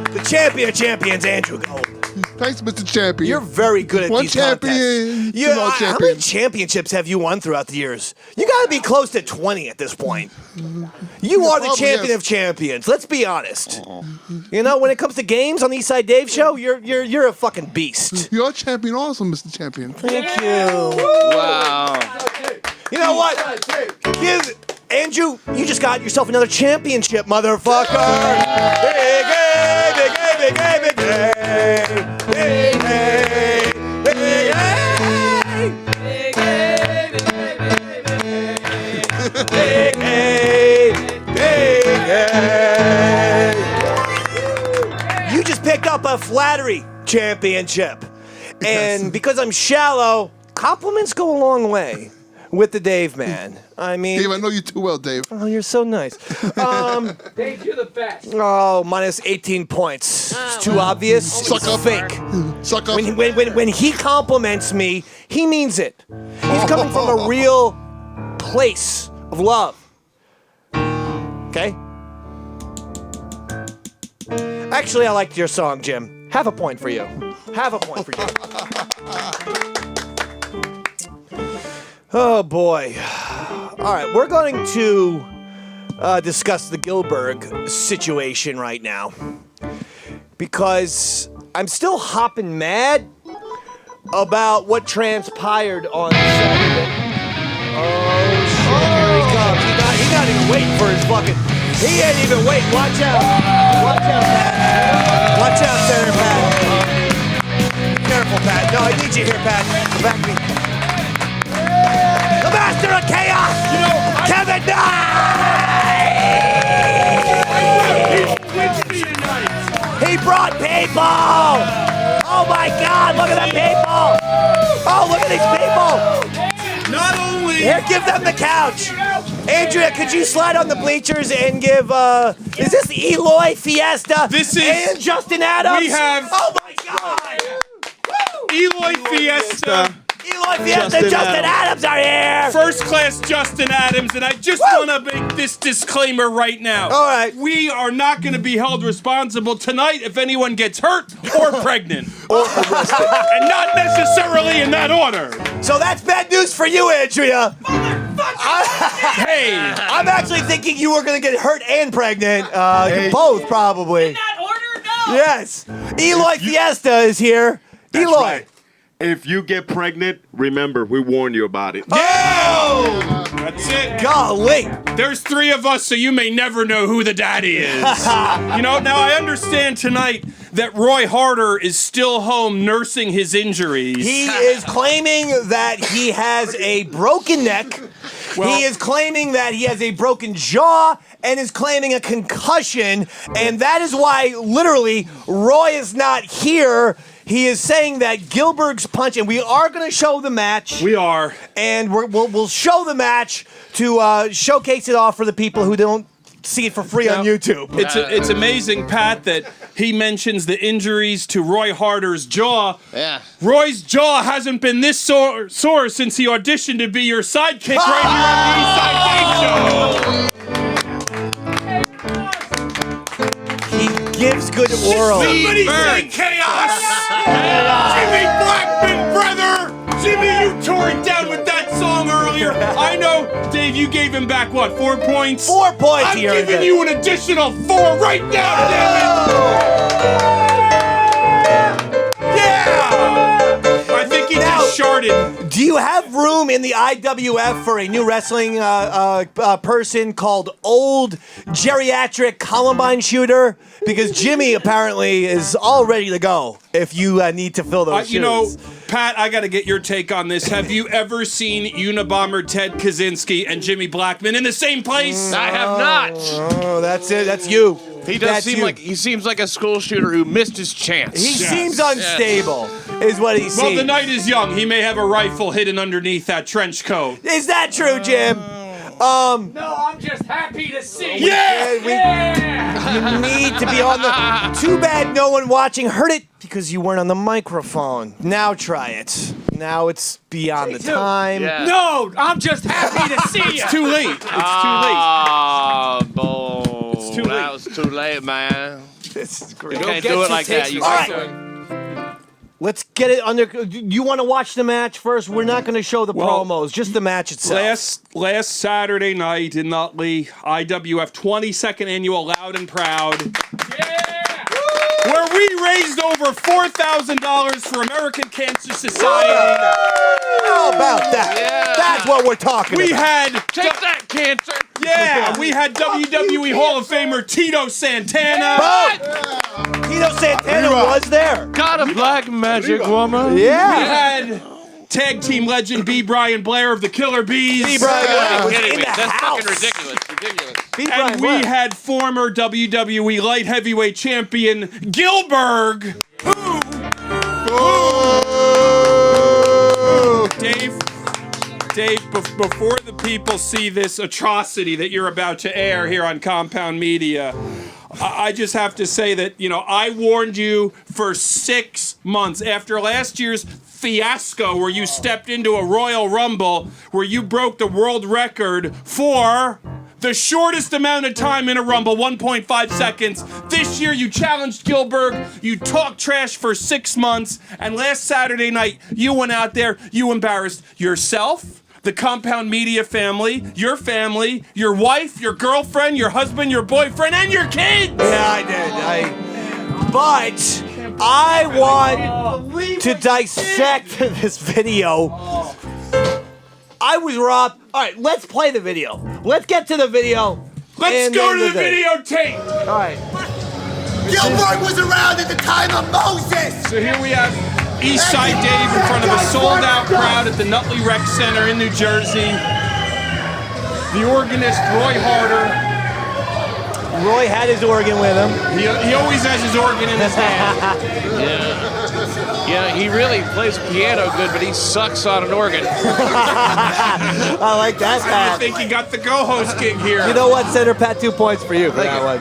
A. The champion of champions, Andrew Gold. Thanks, Mr. Champion. You're very good at One these champion. contests. Two more How many champions. championships have you won throughout the years? You got to be close to 20 at this point. You are the probably champion is. of champions. Let's be honest. You know, when it comes to games on the Eastside Dave show, you're a fucking beast. You're a champion also, Mr. Champion. Thank you. Wow. You know what? Give Andrew, you just got yourself another championship, motherfucker. Big A, big A, big A, big A, big A, big A, big A, big A, big A. You just picked up a flattery championship, and because I'm shallow, compliments go a long way. With the Dave man. I mean... Dave, I know you too well, Dave. Oh, you're so nice. Dave, you're the best. Oh, minus 18 points. It's too obvious. Suck It's up. fake. Suck up. When he compliments me, he means it. He's coming from a real place of love. Okay? Actually, I liked your song, Jim. Have a point for you. Have a point for you. Oh, boy. All right, we're going to discuss the Gilliberg situation right now. Because I'm still hopping mad about what transpired on Saturday. Oh, shit, here he comes. He's not even waiting for his fucking... He ain't even waiting. Watch out. Watch out, Pat. Watch out, Senator Pat. Be careful, Pat. No, I need you here, Pat. Back me. look at the people! Oh, look at these people! Not only Here, give them the couch. Andrea, could you slide on the bleachers and give, is this Eloy Fiesta? This is- And Justin Adams? we have- Oh my God! Eloy Fiesta, Eloy Fiesta and Justin Adams are here! first class Justin Adams, and I just want to make this disclaimer right now. All right. We are not going to be held responsible tonight if anyone gets hurt or pregnant. Or arrested. And not necessarily in that order. So that's bad news for you, Andrea. Hey, I'm actually thinking you were going to get hurt and pregnant. Both, probably. That order? No. Yes. Eloy Fiesta is here. That's Eloy. right. If you get pregnant, remember, we warned you about it. Oh! that's it. Golly. There's 3 of us, so you may never know who the daddy is. Now I understand tonight that Roy Harter is still home nursing his injuries. He is claiming that he has a broken neck. He is claiming that he has a broken jaw and is claiming a concussion. And that is why, literally, Roy is not here. He is saying that Gilberg's punch, and we are going to show the match. We are. And we'll show the match to showcase it off for the people who don't see it for free on YouTube. It's amazing, Pat, that he mentions the injuries to Roy Harter's jaw. Yeah. Roy's jaw hasn't been this sore since he auditioned to be your sidekick right here on the East Side Game Show. He gives good oral. Somebody say chaos! Jimmy Blackman, brother! Jimmy, you tore it down with that song earlier. I know, Dave, you gave him back, what, 4 points? 4 points I'm here. giving you an additional 4 right now, damn it! Yeah! I think he just sharded. Do you have room in the IWF for a new wrestling person called Old Geriatric Columbine Shooter? Because Jimmy apparently is all ready to go if you need to fill those shoes. You know, Pat, I got to get your take on this. Have you ever seen Unabomber Ted Kaczynski and Jimmy Blackman in the same place? I have not. Oh, that's it. That's you. He does seems like a school shooter who missed his chance. He seems unstable, is what he seems. Well, the night is young. He may have a rifle hidden underneath that trench coat. Is that true, Jim? No, I'm just happy to see you. You need to be on the... Too bad no one watching heard it because you weren't on the microphone. Now try it. Now it's beyond the time. Yeah. No, I'm just happy to see you. It's too late. It's Oh, boy. It's too late. That was too late, man. This is great. You can't do it like that. You can't do it. Let's get it under... You want to watch the match first? We're not going to show the promos, just the match itself. Last Saturday night in Nutley, IWF 22nd Annual Loud and Proud. Where we raised over $4,000 for American Cancer Society. How about that? Yeah. That's what we're talking We about. had... Take that, cancer. Yeah, we had WWE Hall of Famer Tito Santana. Tito Santana was there. Got a black magic woman. We Yeah. had tag team legend B. Brian Blair of the Killer Bees. B. Brian Blair was Kidding in me. the That's house. fucking ridiculous. B. Brian And we Blair. had former WWE light heavyweight champion Gilberg. Dave, before the people see this atrocity that you're about to air here on Compound Media, I just have to say that, I warned you for 6 months after last year's fiasco where you stepped into a Royal Rumble where you broke the world record for the shortest amount of time in a Rumble, 1.5 seconds. This year you challenged Gilberg, you talked trash for 6 months, and last Saturday night you went out there, you embarrassed yourself, the Compound Media family, your wife, your girlfriend, your husband, your boyfriend, and your kids! Yeah, I did. But I want to dissect this video. I was robbed. All right, let's play the video. Let's get to the video. Let's go to the videotape! All right. Gilberg was around at the time of Moses! So here we have Eastside Dave in front of a sold-out crowd at the Nutley Rec Center in New Jersey. The organist, Roy Harter. Roy had his organ with him. He always has his organ in his hand. Yeah, he really plays the piano good, but he sucks on an organ. I like that, I Pat. think he got the go-host gig here. You know what, Senator Pat? 2 points for you for that one.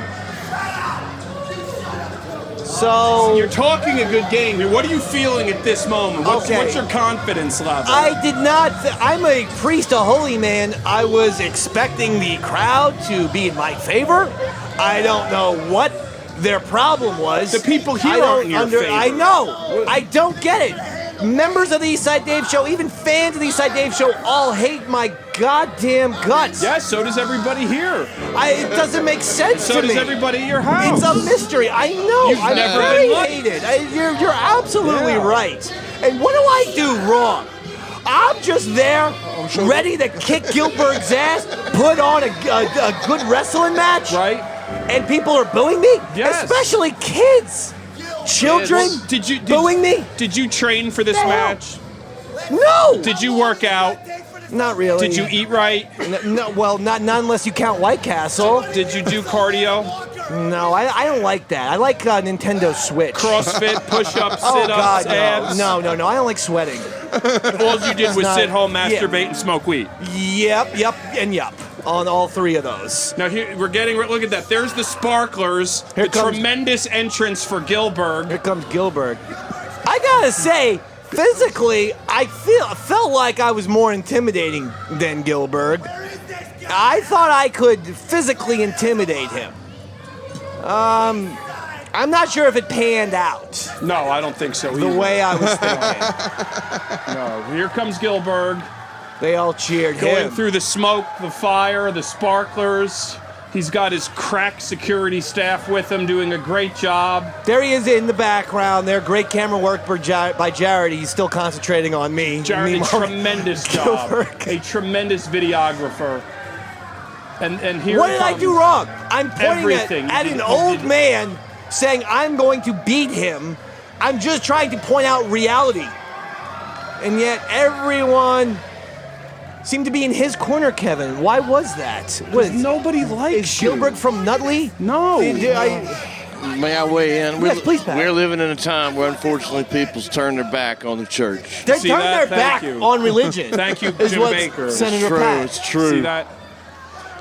So you're talking a good game here. What are you feeling at this moment? What's your confidence level? I did not. I'm a priest, a holy man. I was expecting the crowd to be in my favor. I don't know what their problem was. The people here aren't in your favor. I know. I don't get it. Members of the Eastside Dave Show, even fans of the Eastside Dave Show, all hate my goddamn guts. Yeah, so does everybody here. It doesn't make sense to me. So does everybody at your house. It's a mystery. I know. You've I'm never very been hated. You're absolutely right. And what do I do wrong? I'm just there, ready to kick Gilberg's ass, put on a good wrestling match. Right. And people are booing me? Yes. Especially kids. Children booing me? Did you train for this match? No. Did you work out? Not really. Did you eat right? No, well, not unless you count White Castle. Did you do cardio? No, I don't like that. I like Nintendo Switch. CrossFit, push-ups, Oh, sit-ups, God, abs? no. I don't like sweating. All you did was not- sit home, yeah. masturbate, and smoke weed. Yep, and yup. On all three of those. Now here look at that. There's the sparklers. Here the comes- tremendous entrance for Gilberg. Here comes Gilberg. I gotta say, physically, I felt like I was more intimidating than Gilberg. I thought I could physically intimidate him. I'm not sure if it panned out No, I don't think so. the either. way I was thinking. No, here comes Gilberg. They all cheered Going him. through the smoke, the fire, the sparklers. He's got his crack security staff with him doing a great job. There he is in the background there. Great camera work by Jared. He's still concentrating on me. Jared, a Meanwhile, tremendous job. Gilberg. A tremendous videographer. And here What he did I comes. do wrong? I'm pointing Everything. at You an did- old man saying I'm going to beat him. I'm just trying to point out reality. And yet everyone seemed to be in his corner, Kevin. Why was that? Nobody likes Is Gilberg from Nutley? No. May I weigh in? Yes, please, Pat. We're living in a time where unfortunately people's turned their back on the church. They See turned that? their Thank back you. on religion. Thank you, is Jim what Baker. Senator True, Pat. it's true. See that?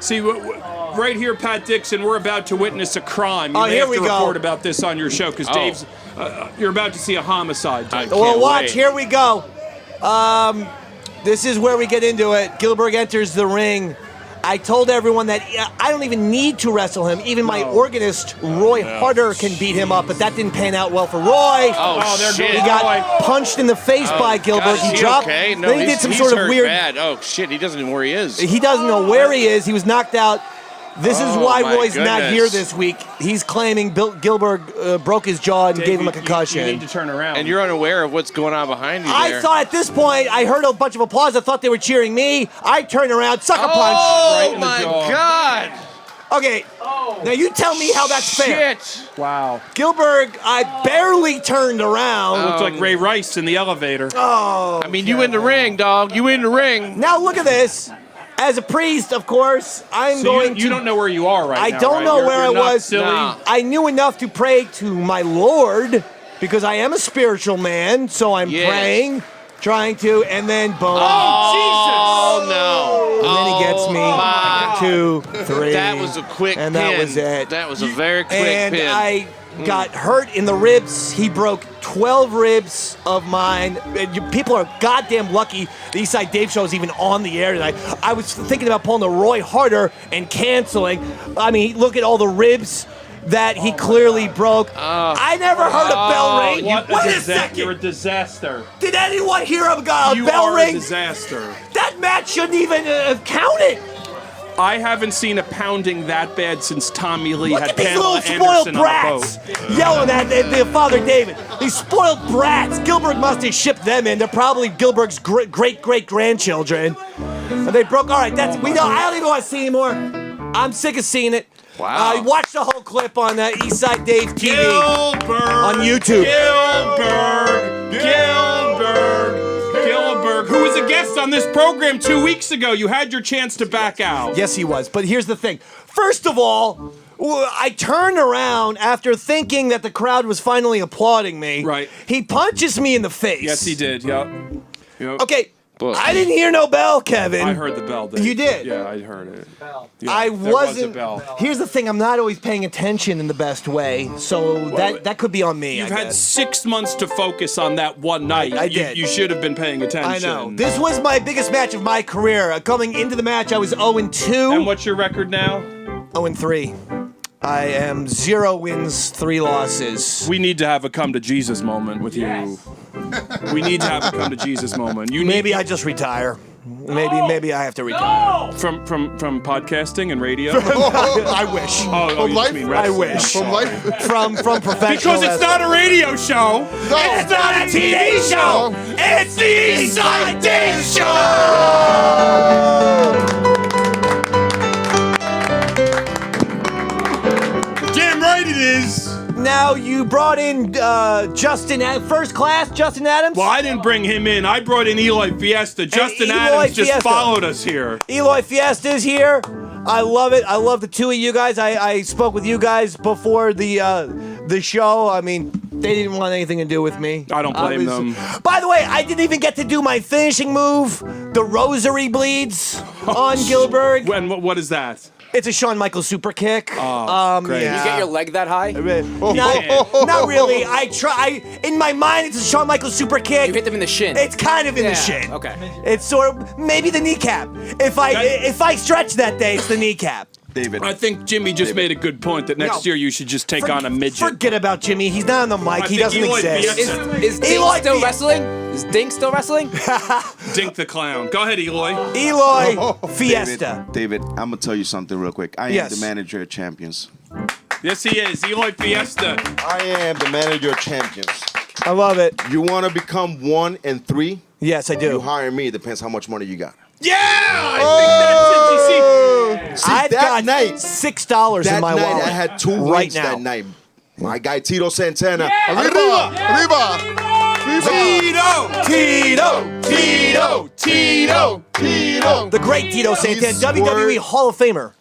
See, right here, Pat Dixon, we're about to witness a crime. You may here have we to go. report about this on your show, because Dave's, you're about to see a homicide, Dave. Well, Can't watch. wait. Here we go. This is where we get into it. Gilberg enters the ring. I told everyone that I don't even need to wrestle him. Even my organist, Roy Harter, can beat him up, but that didn't pan out well for Roy. Oh, there shit. He goes got Roy. punched in the face by Gilberg. God, is He he dropped. okay? No, then he did he's- some he's sort of hurt weird. bad. Oh shit, he doesn't even know where he is. He doesn't know where he is. He was knocked out. This is Oh, why my Roy's not goodness. here this week. He's claiming Gilberg broke his jaw and Dave, gave him a you concussion. need to turn around. And you're unaware of what's going on behind you I there. thought at this point, I heard a bunch of applause. I thought they were cheering me. I turned around, sucker punch. Oh Right in the my jaw. God! Okay, now you tell me how that's fair. Shit! Wow. Gilberg, I barely turned around. Looked like Ray Rice in the elevator. Oh, I mean, you in the ring, dog. You in the ring. now look at this. As a priest, of course, I'm So going you to. don't know where you are right I now, don't right? know You're- where you're I not was. Silly. Nah. I knew enough to pray to my Lord because I am a spiritual man. So I'm Yes. praying, trying to, and then boom. Oh no! And then he gets me. my. 2, 3. That was a quick and pin. that was it. That was a very quick and pin. I got hurt in the ribs. He broke 12 ribs of mine. People are goddamn lucky the Eastside Dave Show is even on the air tonight. I was thinking about pulling the Roy Harter and canceling. I mean, look at all the ribs that he clearly broke. I never heard a bell ring. What Wait a second. You're a disaster. Did anyone hear a You bell are ring? a disaster. That match shouldn't even have counted. I haven't seen a pounding that bad since Tommy Lee Look had at these Pamela little spoiled Anderson on a brats boat. yelling at their Father David. These spoiled brats. Gilberg must have shipped them in. They're probably Gilberg's great grandchildren. And they broke. All right, we know. I don't even want to see anymore. I'm sick of seeing it. Wow. Watch the whole clip on Eastside Dave TV Gilberg on YouTube. Gilberg, who was a guest on this program 2 weeks ago. You had your chance to back out. Yes, he was. But here's the thing. First of all, I turned around after thinking that the crowd was finally applauding me. Right. He punches me in the face. Yes, he did. Yep. Okay. I didn't hear no bell, Kevin. I heard the bell. Dave. You did? Yeah, I heard it. Yeah, I there was a wasn't. bell. Here's the thing: I'm not always paying attention in the best way, so that could be on me. You've I had guess. 6 months to focus on that one night. I did. You should have been paying attention. I know. This was my biggest match of my career. Coming into the match, I was 0-2. And what's your record now? 0-3. I am 0 wins, 3 losses. We need to have a come to Jesus moment with you. We need to have a come to Jesus moment. Maybe I just retire. Maybe I have to retire. From podcasting and radio. I wish. Oh, you just mean wrestling. I wish. I'm sorry. From professional. Because it's not a radio show. It's not a TV show. It's the East Side Dig Show. Damn right it is. Now you brought in Justin First Class, Justin Adams. Well, I didn't bring him in. I brought in Eloy Fiesta. Justin Eloy Adams just Fiesta. followed us here. Eloy Fiesta's here. I love it. I love the two of you guys. I spoke with you guys before the show. I mean, they didn't want anything to do with me. I don't blame them. By the way, I didn't even get to do my finishing move, the rosary bleeds on Gilliberg. What is that? It's a Shawn Michaels super kick. Oh, great. Yeah. You get your leg that high? Not really. I try. In my mind, it's a Shawn Michaels super kick. You hit them in the shin. It's kind of in the shin. Okay. It's sort of maybe the kneecap. If I stretch that day, it's the kneecap. David. I think Jimmy just made a good point that next year you should just take on a midget. Forget about Jimmy. He's not on the mic. He doesn't exist. Is Dink still wrestling? Is Dink still wrestling? Dink the clown. Go ahead, Eloy. Eloy Fiesta. David, I'm going to tell you something real quick. I am the manager of champions. Yes, he is. Eloy Fiesta. I am the manager of champions. I love it. You want to become 1 and 3? Yes, I do. You hire me. Depends how much money you got. Yeah! I think that's it. You see, I've that got night, $6 in my wallet. I had 2 right wins now. that night. My guy Tito Santana. Arriba! Tito. The great Tito Santana, WWE Hall of Famer.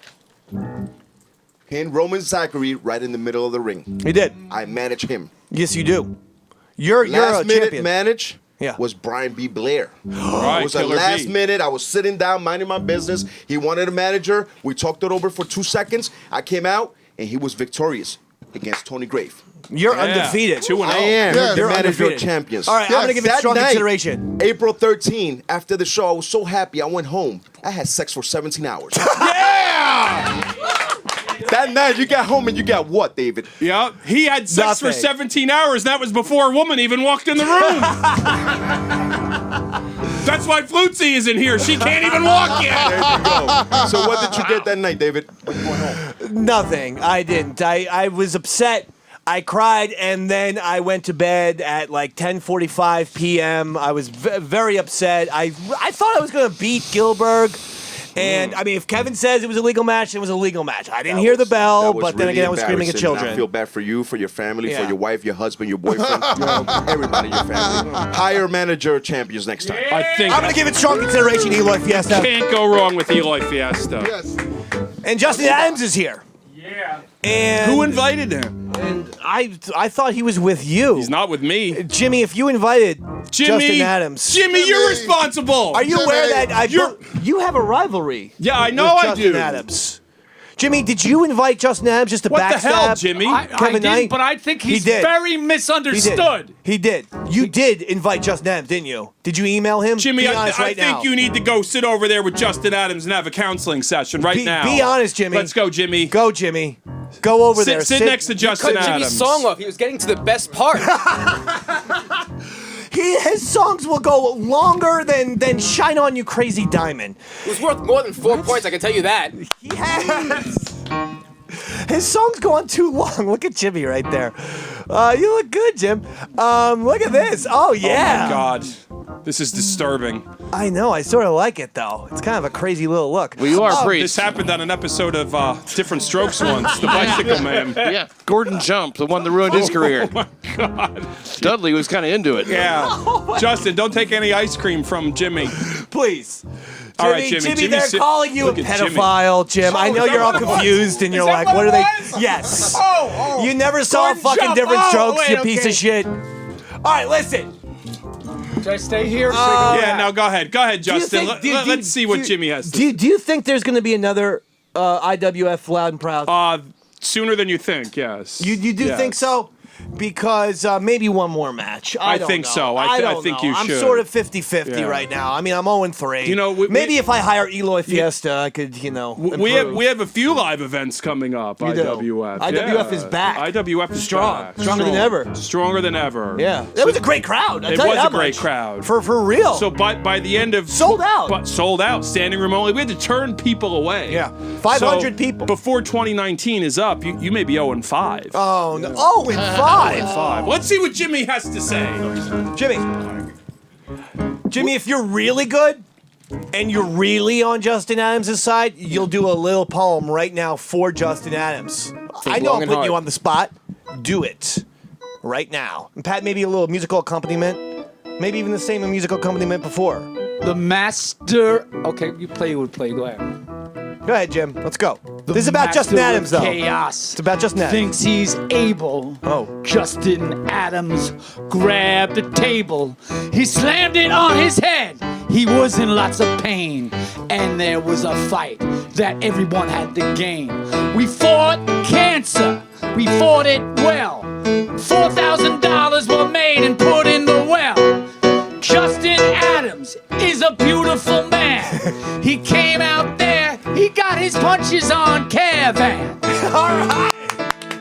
Pinned Roman Zachary right in the middle of the ring. He did. I manage him. Yes, you do. You're Last a minute champion. manage Yeah. was Brian B. Blair. Right, It was a Killer last B. minute. I was sitting down, minding my business. He wanted a manager. We talked it over for 2 seconds. I came out, and he was victorious against Tony Grave. You're undefeated. 2-0. I am Yes. the You're manager undefeated. of champions. All right, I'm gonna give it That strong night, consideration. April 13, after the show, I was so happy. I went home. I had sex for 17 hours. Yeah! That night, you got home and you got what, David? Yeah, he had sex for Nothing. 17 hours. And that was before a woman even walked in the room. That's why Flutesy isn't here. She can't even walk yet. There you go. So what did you get that night, David? When you went home? Nothing. I didn't. I was upset. I cried, and then I went to bed at like 10:45 p.m. I was very upset. I thought I was going to beat Gilliberg. And, I mean, if Kevin says it was a legal match, it was a legal match. I didn't hear the bell, but then again, I was screaming at embarrassing. children. I feel bad for you, for your family, Yeah. for your wife, your husband, your boyfriend, everybody in your family. Hire manager of champions next time. I think I'm going to give it strong consideration, Eloy Fiesta. can't go wrong with Eloy Fiesta. Yes. And Justin Adams is here. Yeah. And Who invited him? And I thought he was with you. He's not with me. Jimmy, if you invited Justin Adams. Jimmy, you're responsible. Are you aware that you have a rivalry? Yeah, I know with I Justin do. Adams. Jimmy, did you invite Justin Adams just to What backstab the hell, Jimmy? I Kevin didn't, Knight? but I think he's He did. very misunderstood. He did. You did invite Justin Adams, didn't you? Did you email him? Jimmy, be I honest right think now. you need to go sit over there with Justin Adams and have a counseling session right now. Be honest, Jimmy. Let's go, Jimmy. Go, Jimmy. Go over there. Sit next to Justin Cut Adams. Jimmy's song off. He was getting to the best part. His songs will go longer than Shine On You Crazy Diamond. It was worth more than 4 points, I can tell you that. He has. His songs go on too long. Look at Jimmy right there. You look good, Jim. Look at this. Oh, yeah. Oh, my God. This is disturbing. I know. I sort of like it, though. It's kind of a crazy little look. Well, you are This happened on an episode of Different Strokes once, The Bicycle Man. Yeah, Gordon Jump, the one that ruined his career. Oh, my God. Dudley was kind of into it. Yeah. Justin, don't take any ice cream from Jimmy. Please. All right, Jimmy. Jimmy, they're sit- calling you a look at Jimmy. pedophile, Jim. I know is that you're all what it was? confused and you're Is that like, what what are it they? was? Yes. Oh. You never saw Gordon fucking Jump. different Oh, strokes, wait, you piece okay. of shit. All right, listen. Should I stay here? Yeah, no, go ahead. Go ahead, Justin. Let's see what Jimmy has to say. Do you think there's going to be another IWF Loud and Proud? Sooner than you think, yes. You do think so? Because maybe one more match. I don't think know. so. I don't think know. you I'm should. sort of 50-50 Yeah. right now. I mean, I'm 0-3. You know, maybe if I hire Eloy Fiesta, I could, we improve. have a few live events coming up. You do. IWF. IWF is back. IWF is Strong. back. Stronger than ever. Stronger than ever. Yeah, that was a great crowd. I'll It tell you was that a great much. crowd. For real. So by the end of Sold out. But sold out. Standing room only. We had to turn people away. Yeah. 500 So, people. Before 2019 is up, you may be 0-5. Oh no! 0-5. Let's see what Jimmy has to say. Jimmy, if you're really good and you're really on Justin Adams' side, you'll do a little poem right now for Justin Adams. I know long I'm and putting you hard. on the spot. Do it right now. And Pat, maybe a little musical accompaniment. Maybe even the same musical accompaniment before. The master. Okay, you play. Go ahead. Go ahead, Jim. Let's go. The This is about master Justin of Adams, though. Chaos. It's about Justin Adams. Thinks he's able. Oh. Justin Adams grabbed the table. He slammed it on his head. He was in lots of pain. And there was a fight that everyone had to gain. We fought cancer. We fought it well. $4,000 were made and put in the well. Justin Adams is a beautiful man. He came out there, he got his punches on Caravan. All right.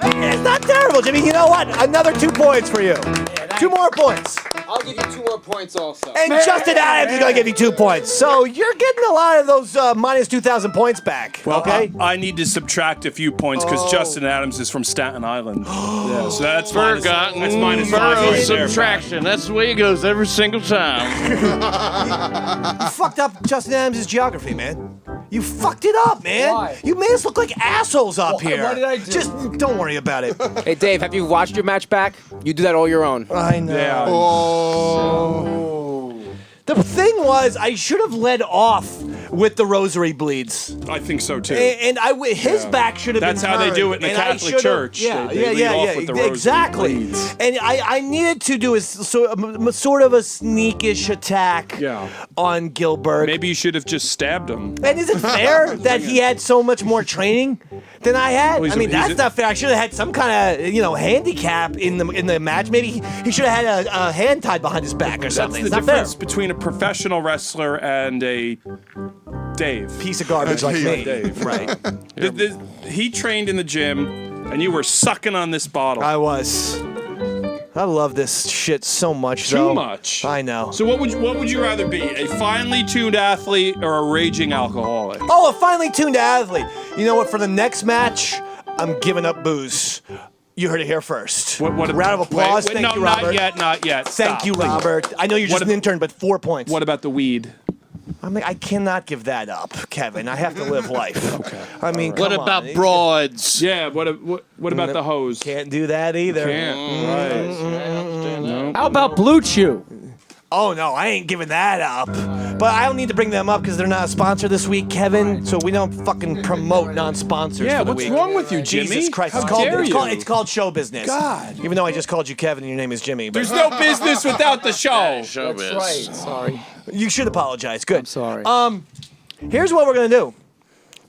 Hey, it's not terrible, Jimmy. You know what? Another 2 points for you. 2 more points. I'll give you 2 more points also. And Justin Adams is going to give you 2 points. So you're getting a lot of those minus 2,000 points back. Well, okay? I need to subtract a few points because Justin Adams is from Staten Island. Yeah, so that's minus, Forgotten. that's minus 5 Thorough right there. subtraction. That's the way it goes every single time. You fucked up Justin Adams' geography, man. You fucked it up, man. Why? You made us look like assholes up here. What did I do? Just don't worry about it. Hey, Dave, have you watched your match back? You do that all your own. I know. Yeah. The thing was, I should have led off with the rosary bleeds. I think so too. And his back should have been That's how they do it in the turned, and I Catholic should've- Church. Yeah, They lead off with the rosary exactly. bleeds. And I needed to do sort of a sneakish attack on Gilliberg. Maybe you should have just stabbed him. And is it fair that he had so much more training than I had? Well, I mean, that's not fair. I should have had some kind of handicap in the match. Maybe he should have had a hand tied behind his back or something. That's It's the not fair. difference between a professional wrestler and a Dave. Piece of garbage like me. Dave. Right. He trained in the gym, and you were sucking on this bottle. I was. I love this shit so much, though. Too much. I know. So what would you rather be, a finely tuned athlete or a raging alcoholic? Oh, a finely tuned athlete. You know what? For the next match, I'm giving up booze. You heard it here first. What Round of applause. Wait, Thank no, you, Robert. Not yet. Thank Stop, you, please. Robert. I know you're just an intern, but 4 points. What about the weed? I mean, I cannot give that up, Kevin. I have to live life. Okay. I mean, What come about on. broads? Yeah. What about the hose? Can't do that either. Can't. How about Blue Chew? Oh no, I ain't giving that up. But I don't need to bring them up because they're not a sponsor this week, Kevin. So we don't fucking promote non-sponsors Yeah, for the what's week. wrong with you, Jimmy? Jesus Christ! How It's called, dare it's called- you? it's called show business. God. Even though I just called you Kevin and your name is Jimmy. But There's no business without the show. Showbiz. Right. Sorry. you should apologize. Good. I'm sorry. Here's what we're gonna do,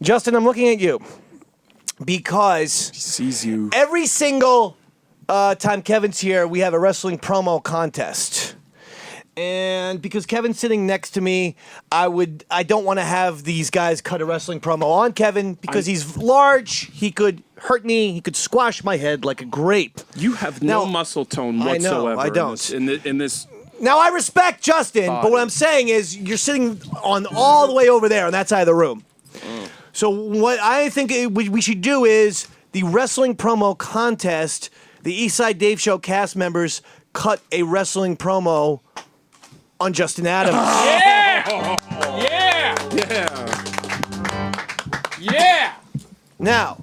Justin. I'm looking at you because He sees you. every single time Kevin's here, we have a wrestling promo contest. And because Kevin's sitting next to me, I don't want to have these guys cut a wrestling promo on Kevin because he's large. He could hurt me. He could squash my head like a grape. You have Now- no muscle tone I know, whatsoever. I don't. In this. Now I respect Justin, but what I'm saying is you're sitting on all the way over there on that side of the room. So what I think we should do is the wrestling promo contest. The Eastside Dave Show cast members cut a wrestling promo on Justin Adams. Yeah! Yeah! Now,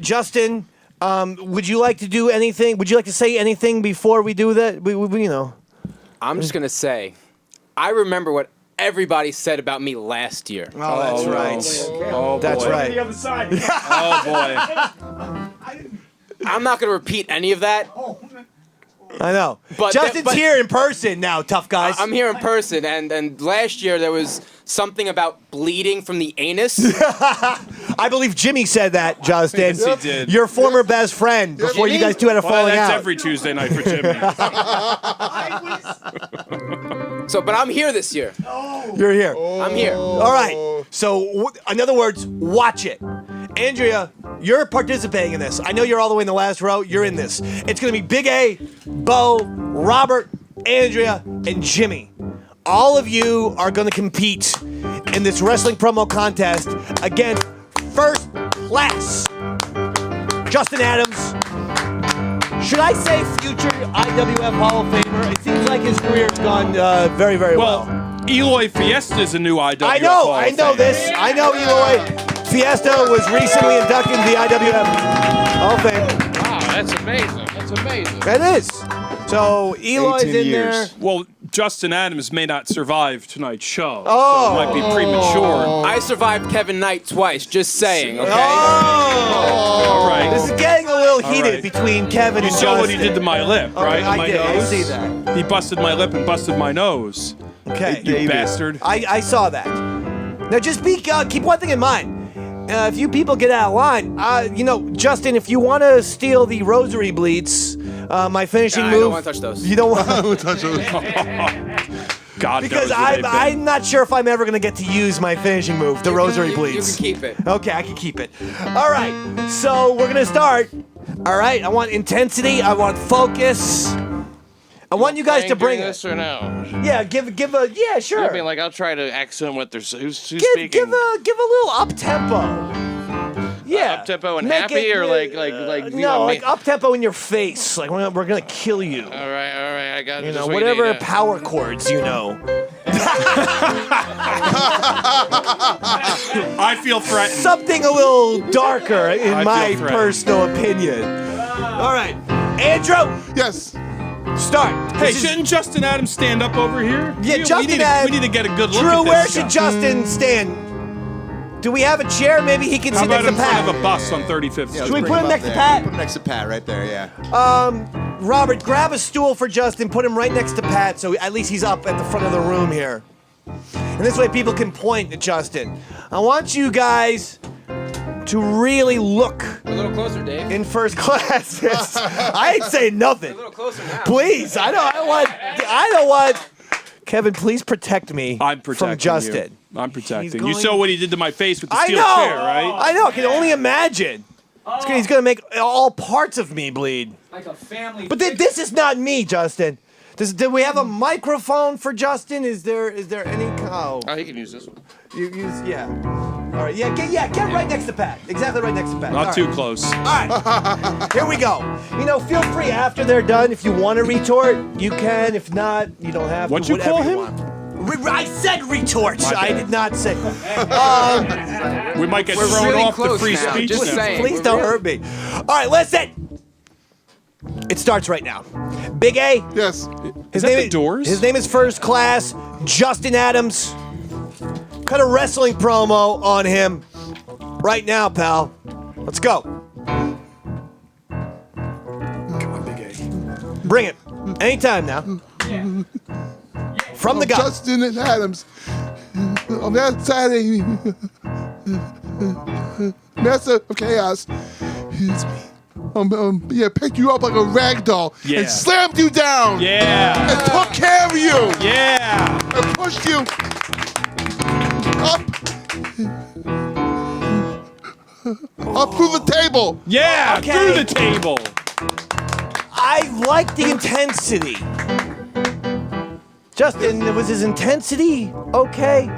Justin, would you like to do anything? Would you like to say anything before we do that? We you know. I'm just going to say, I remember what everybody said about me last year. Oh, that's right. Oh, That's boy. right. The other side. Oh boy. I'm not going to repeat any of that. I know. But Justin's here in person now, tough guys. I'm here in person, and last year there was something about bleeding from the anus. I believe Jimmy said that, Justin. Yes, he did. Your former best friend before you guys two had a Well, falling that's out. every Tuesday night for Jimmy. But I'm here this year. You're here. I'm here. All right. So, in other words, watch it. Andrea, you're participating in this. I know you're all the way in the last row. You're in this. It's going to be Big A, Bo, Robert, Andrea, and Jimmy. All of you are going to compete in this wrestling promo contest against first class Justin Adams. Should I say future IWF Hall of Famer? It seems like his career's gone very, very well. Eloy Fiesta is a new IWF I know, Hall of I know Famer. this. I know Eloy Fiesta was recently inducted into the IWF Hall of Fame. Wow, that's amazing. That's amazing. That is. So Eloy's in there. Well, Justin Adams may not survive tonight's show. Oh. So it might be premature. I survived Kevin Knight twice, just saying, okay? All right. This is getting a little All heated right. between Kevin You and saw Justin. what he did to my lip, right? I My did. I nose. see that. He busted my lip and busted my nose. Okay. You bastard. I saw that. Now just keep one thing in mind. If you people get out of line, Justin, if you want to steal the rosary bleeds, my finishing move. I don't want to touch those. You don't want to touch those. God because knows where they've been. I'm not sure if I'm ever going to get to use my finishing move, the rosary bleeds. You can keep it. Okay, I can keep it. All right, so we're going to start. All right, I want intensity. I want focus. I want you guys to bring this or no? Yeah, give a yeah, sure. I mean, like I'll try to accent what they're who's speaking. Give a little up tempo. Yeah, up tempo and Make happy, it, or like no, like up tempo in your face. Like we're gonna kill you. All right, I got it. You know, Just whatever wait, power chords you know. I feel threatened. Something a little darker, in I my feel threatened. personal opinion. All right, Andrew. Yes. Start. Hey, shouldn't Justin Adams stand up over here? Yeah, Justin Adams. We need to get a good look Drew, at this where guy. should Justin stand? Do we have a chair? Maybe he can How sit about next to in front Pat. of a bus on 35th Street? Should we put him next to Pat? Put him next to Pat right there, yeah. Robert, grab a stool for Justin. Put him right next to Pat, so at least he's up at the front of the room here. And this way people can point at Justin. I want you guys to really look A little closer, Dave. in first class. I ain't saying nothing. A little closer now. Please, I don't want. Kevin, please protect me I'm protecting from Justin. you. I'm protecting. He's You going- saw what he did to my face with the I steel know. chair, right? I know. I can only imagine. He's gonna make all parts of me bleed. Like a family. But this is not me, Justin. Do we have a microphone for Justin? Is there any? Oh, Oh, he can use this one. you use yeah. All right, get right next to Pat. Exactly right next to Pat. Not All too right. close. All right, here we go. Feel free after they're done. If you want to retort, you can. If not, you don't have What'd to. you Whatever call him? want. I said retort. My I bad. did not say. We might get We're thrown really off the close free now, speech. just now. saying. Please don't hurt me. All right, listen. It starts right now. Big A. Yes. Is that the Doors? His name is First Class. Justin Adams. Cut a wrestling promo on him right now, pal. Let's go. Come on, Big A. Bring it. Anytime now. From the gut. Justin and Adams. On that Saturday, Master of Chaos. Picked you up like a rag doll Yeah. and slammed you down. Yeah. And took care of you. Yeah. And pushed you up through the table. Yeah. Okay. Through the table. I like the intensity. Justin, was his intensity okay?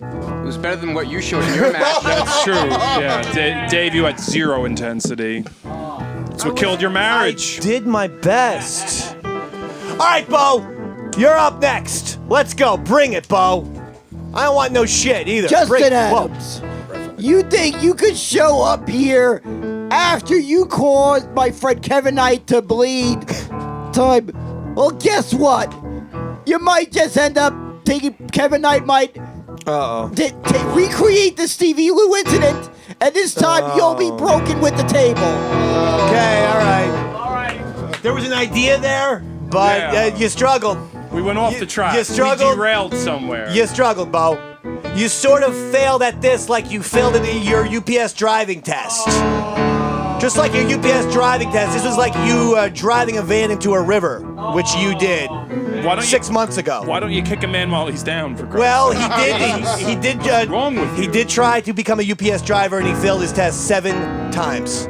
It was better than what you showed in your match. That's true. Yeah. Dave, you had zero intensity. That's what killed your marriage. I did my best. All right, Bo. You're up next. Let's go. Bring it, Bo. I don't want no shit either. Bring Justin it. Adams, you think you could show up here after you caused my friend Kevin Knight to bleed time? Well, guess what? You might just end up Kevin Knight might recreate the Stevie Lou incident, and this time you'll be broken with the table. Okay, all right. There was an idea there, but you struggled. We went off the track. You struggled. We derailed somewhere. You struggled, Bo. You sort of failed at this like you failed in your UPS driving test. Just like your UPS driving test, this was like you driving a van into a river, which you did 6 months ago. Why don't you kick a man while he's down? For Well, he did. What's wrong with you? He did try to become a UPS driver, and he failed his test 7 times.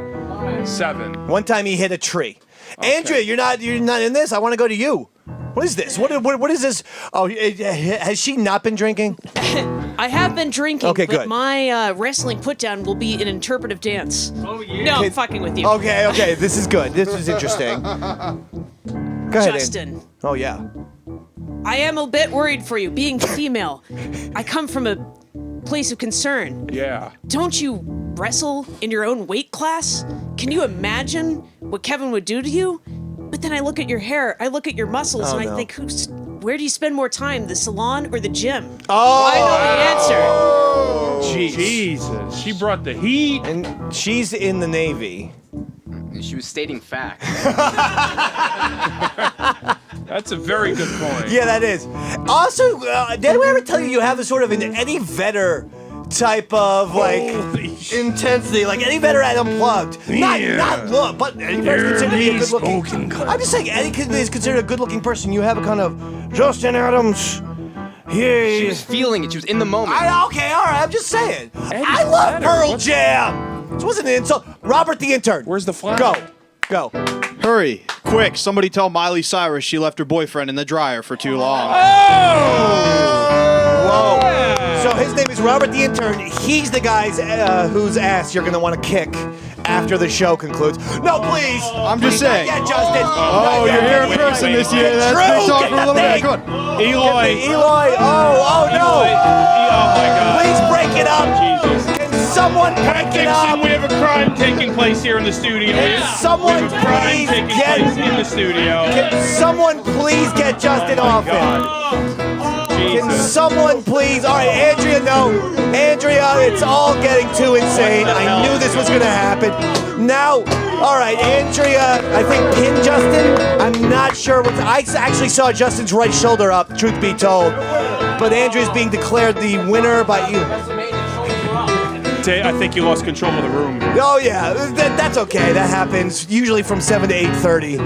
7. One time he hit a tree. Okay. Andrea, you're not in this. I want to go to you. What is this? What is this? Oh, has she not been drinking? I have been drinking, okay, but good. my wrestling put-down will be an interpretive dance. Oh, yeah. No, I'm fucking with you. Okay, this is good. This is interesting. Go ahead, Justin. Oh, yeah. I am a bit worried for you, being female. I come from a place of concern. Yeah. Don't you wrestle in your own weight class? Can you imagine what Kevin would do to you? But then I look at your hair, I look at your muscles, and I think, where do you spend more time, the salon or the gym? Oh! I know the answer. Jesus. She brought the heat. And she's in the Navy. She was stating facts. That's a very good point. Yeah, that is. Also, did anyone ever tell you have a sort of an Eddie Vedder type of intensity, like Eddie Vedder at Unplugged? Not look, but Eddie Vedder's considered to be a good-looking. I'm just saying, Eddie is considered a good-looking person. You have a kind of Justin Adams. She was feeling it. She was in the moment. Okay, all right. I'm just saying. I love Pearl Jam. This wasn't an insult. Robert the intern. Where's the flag? Go. Hurry, quick! Somebody tell Miley Cyrus she left her boyfriend in the dryer for too long. Whoa! So his name is Robert the intern. He's the guy whose ass you're gonna want to kick after the show concludes. No, please. I'm just saying. Yeah, Justin. Oh, you're here in person this year. That's been talk for a little bit. Go on. Eloy. Oh no. Oh my God. Please break it up. Jesus. Can someone Pat break it up? Dixon, we have a crime taking place here in the studio. Can someone we have a crime please taking get place in the studio. Can someone please get Justin off him? Can someone please? All right, Andrea, no. Andrea, it's all getting too insane. I knew this was going to happen. Now, all right, Andrea, I think pin Justin. I'm not sure what. I actually saw Justin's right shoulder up, truth be told. But Andrea's being declared the winner by you. I think you lost control of the room. Oh, yeah, that's okay. That happens usually from 7 to 8:30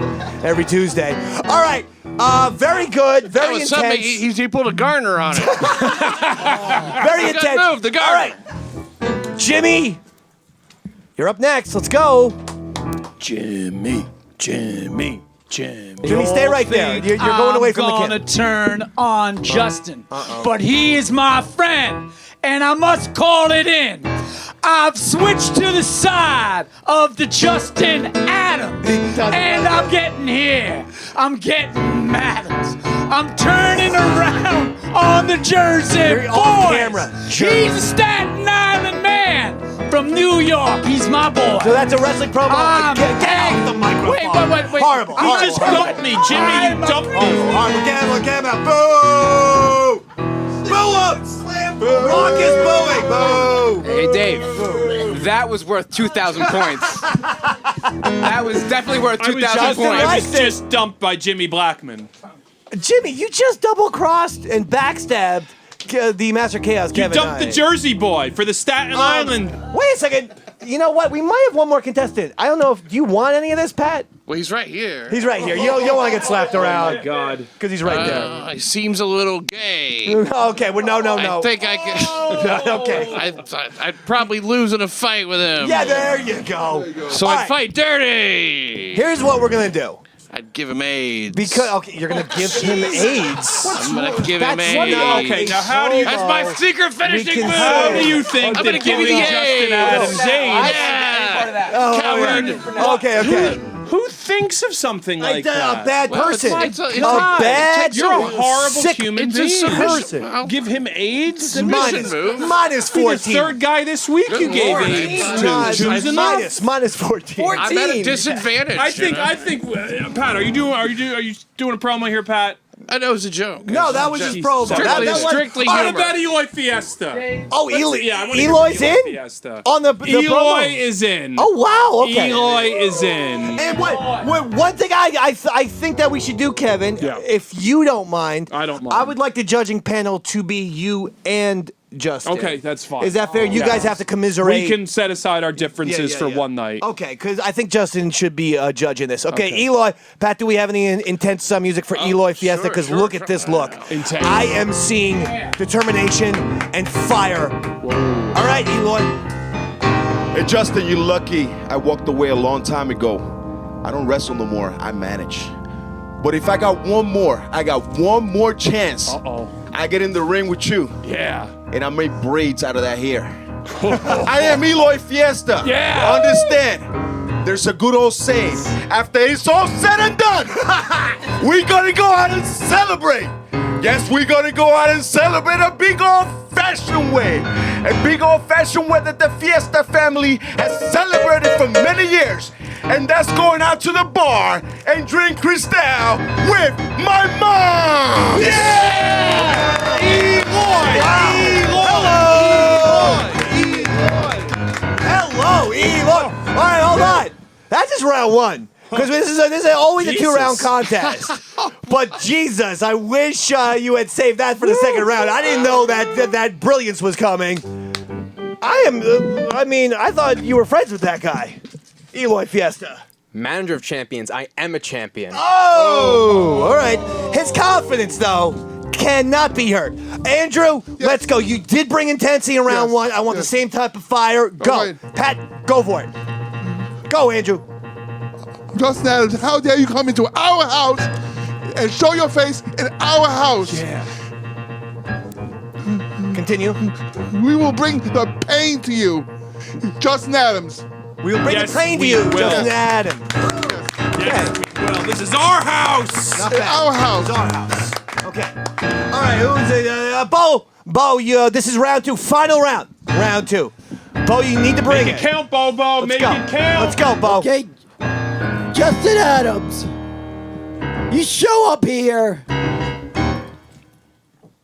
every Tuesday. All right, very good, very intense. He pulled a Garner on it. Very intense. Move the Garner. All right, Jimmy, you're up next. Let's go. Jimmy. Jimmy, stay right there. You're going away from the I'm camera. gonna turn on Justin, but he is my friend, and I must call it in. I've switched to the side of the Justin Adams, and I'm getting here. I'm getting Adams. I'm turning around on the Jersey boys. He's a Staten Island man from New York. He's my boy. So that's a wrestling promo. Get off the microphone. Wait. Horrible. You just dumped me, Jimmy. You dumped me. Horrible. Get him. Boo! Boo him! Rock is booing. Boo! Hey, Dave. That was worth 2,000 points. That was definitely worth 2,000 points. I was just dumped by Jimmy Blackman. Jimmy, you just double-crossed and backstabbed the Master Chaos, Kevin. You dumped the Jersey boy for the Staten Island. Wait a second. You know what? We might have one more contestant. I don't know if... Do you want any of this, Pat? Well, he's right here. He's right here. You don't want to get slapped around. Oh, my God. Because he's right there. He seems a little gay. Okay, well, no. I think I could... Okay. I'd probably lose in a fight with him. Yeah, there you go. So All I'd right. fight dirty. Here's what we're going to do. I'd give him AIDS. You're going to give him AIDS. I'm going to give him AIDS. Okay, now how do you... That's my secret finishing move. How do you think I'm that gonna give you giving the Justin AIDS. Adams AIDS... Coward. Okay. Who thinks of something like that? A bad person. It's a bad, You're a horrible sick human It's a being. submission. Give him AIDS? minus The 14. third guy this week you gave Lord. AIDS to. Two's enough. Minus 14. I'm at a disadvantage. I think. Pat, are you doing a promo here, Pat? I know it was a joke. No, that was just promo. Strictly What humor. about Eloy Fiesta? Oh, Yeah, I wanna hear Eloy's Eloy in? Fiesta. On the Eloy promo? is in. Oh, wow, okay. Eloy is in. And one thing I think that we should do, Kevin, if you don't mind, I don't mind. I would like the judging panel to be you and Justin. Okay, that's fine. Is that fair? You guys have to commiserate. We can set aside our differences for one night. Okay, because I think Justin should be a judge in this. Okay, Eloy. Pat, do we have any intense music for Eloy Fiesta? Because look at this look. Intense. I am seeing determination and fire. All right, Eloy. Hey, Justin, you're lucky. I walked away a long time ago. I don't wrestle no more. I manage. But if I got one more chance. I get in the ring with you. Yeah. And I make braids out of that hair. I am Eloy Fiesta. Yeah. Understand? There's a good old saying. After it's all said and done, we're gonna go out and celebrate. Yes, we're gonna go out and celebrate a big old-fashioned way. A big old-fashioned way that the Fiesta family has celebrated for many years. And that's going out to the bar and drink Cristal with my mom. Yeah! Eloy! Hello, Eloy. All right, hold on. That's just round one. Because this is always a 2-round contest. But Jesus, I wish you had saved that for the second round. I didn't know that brilliance was coming. I thought you were friends with that guy, Eloy Fiesta. Manager of champions, I am a champion. Oh, all right. His confidence, though, cannot be hurt. Andrew, let's go. You did bring intensity in round one. I want the same type of fire. Go. right. Pat, go for it. Go, Andrew. Justin Adams, how dare you come into our house and show your face in our house? Yeah. Continue. We will bring the pain to you, Justin Adams. We will bring Yes, the pain to we you, will. Justin Adams. Yes, we will. This is our house. Not bad. Our house. It's our house. Okay. All right, who's it? Bo. Bo, this is round two. Final round. Round two. Bo, you need to bring Make it count, Bobo. Make go. it count. Let's go, Bo. Okay, Justin Adams, you show up here,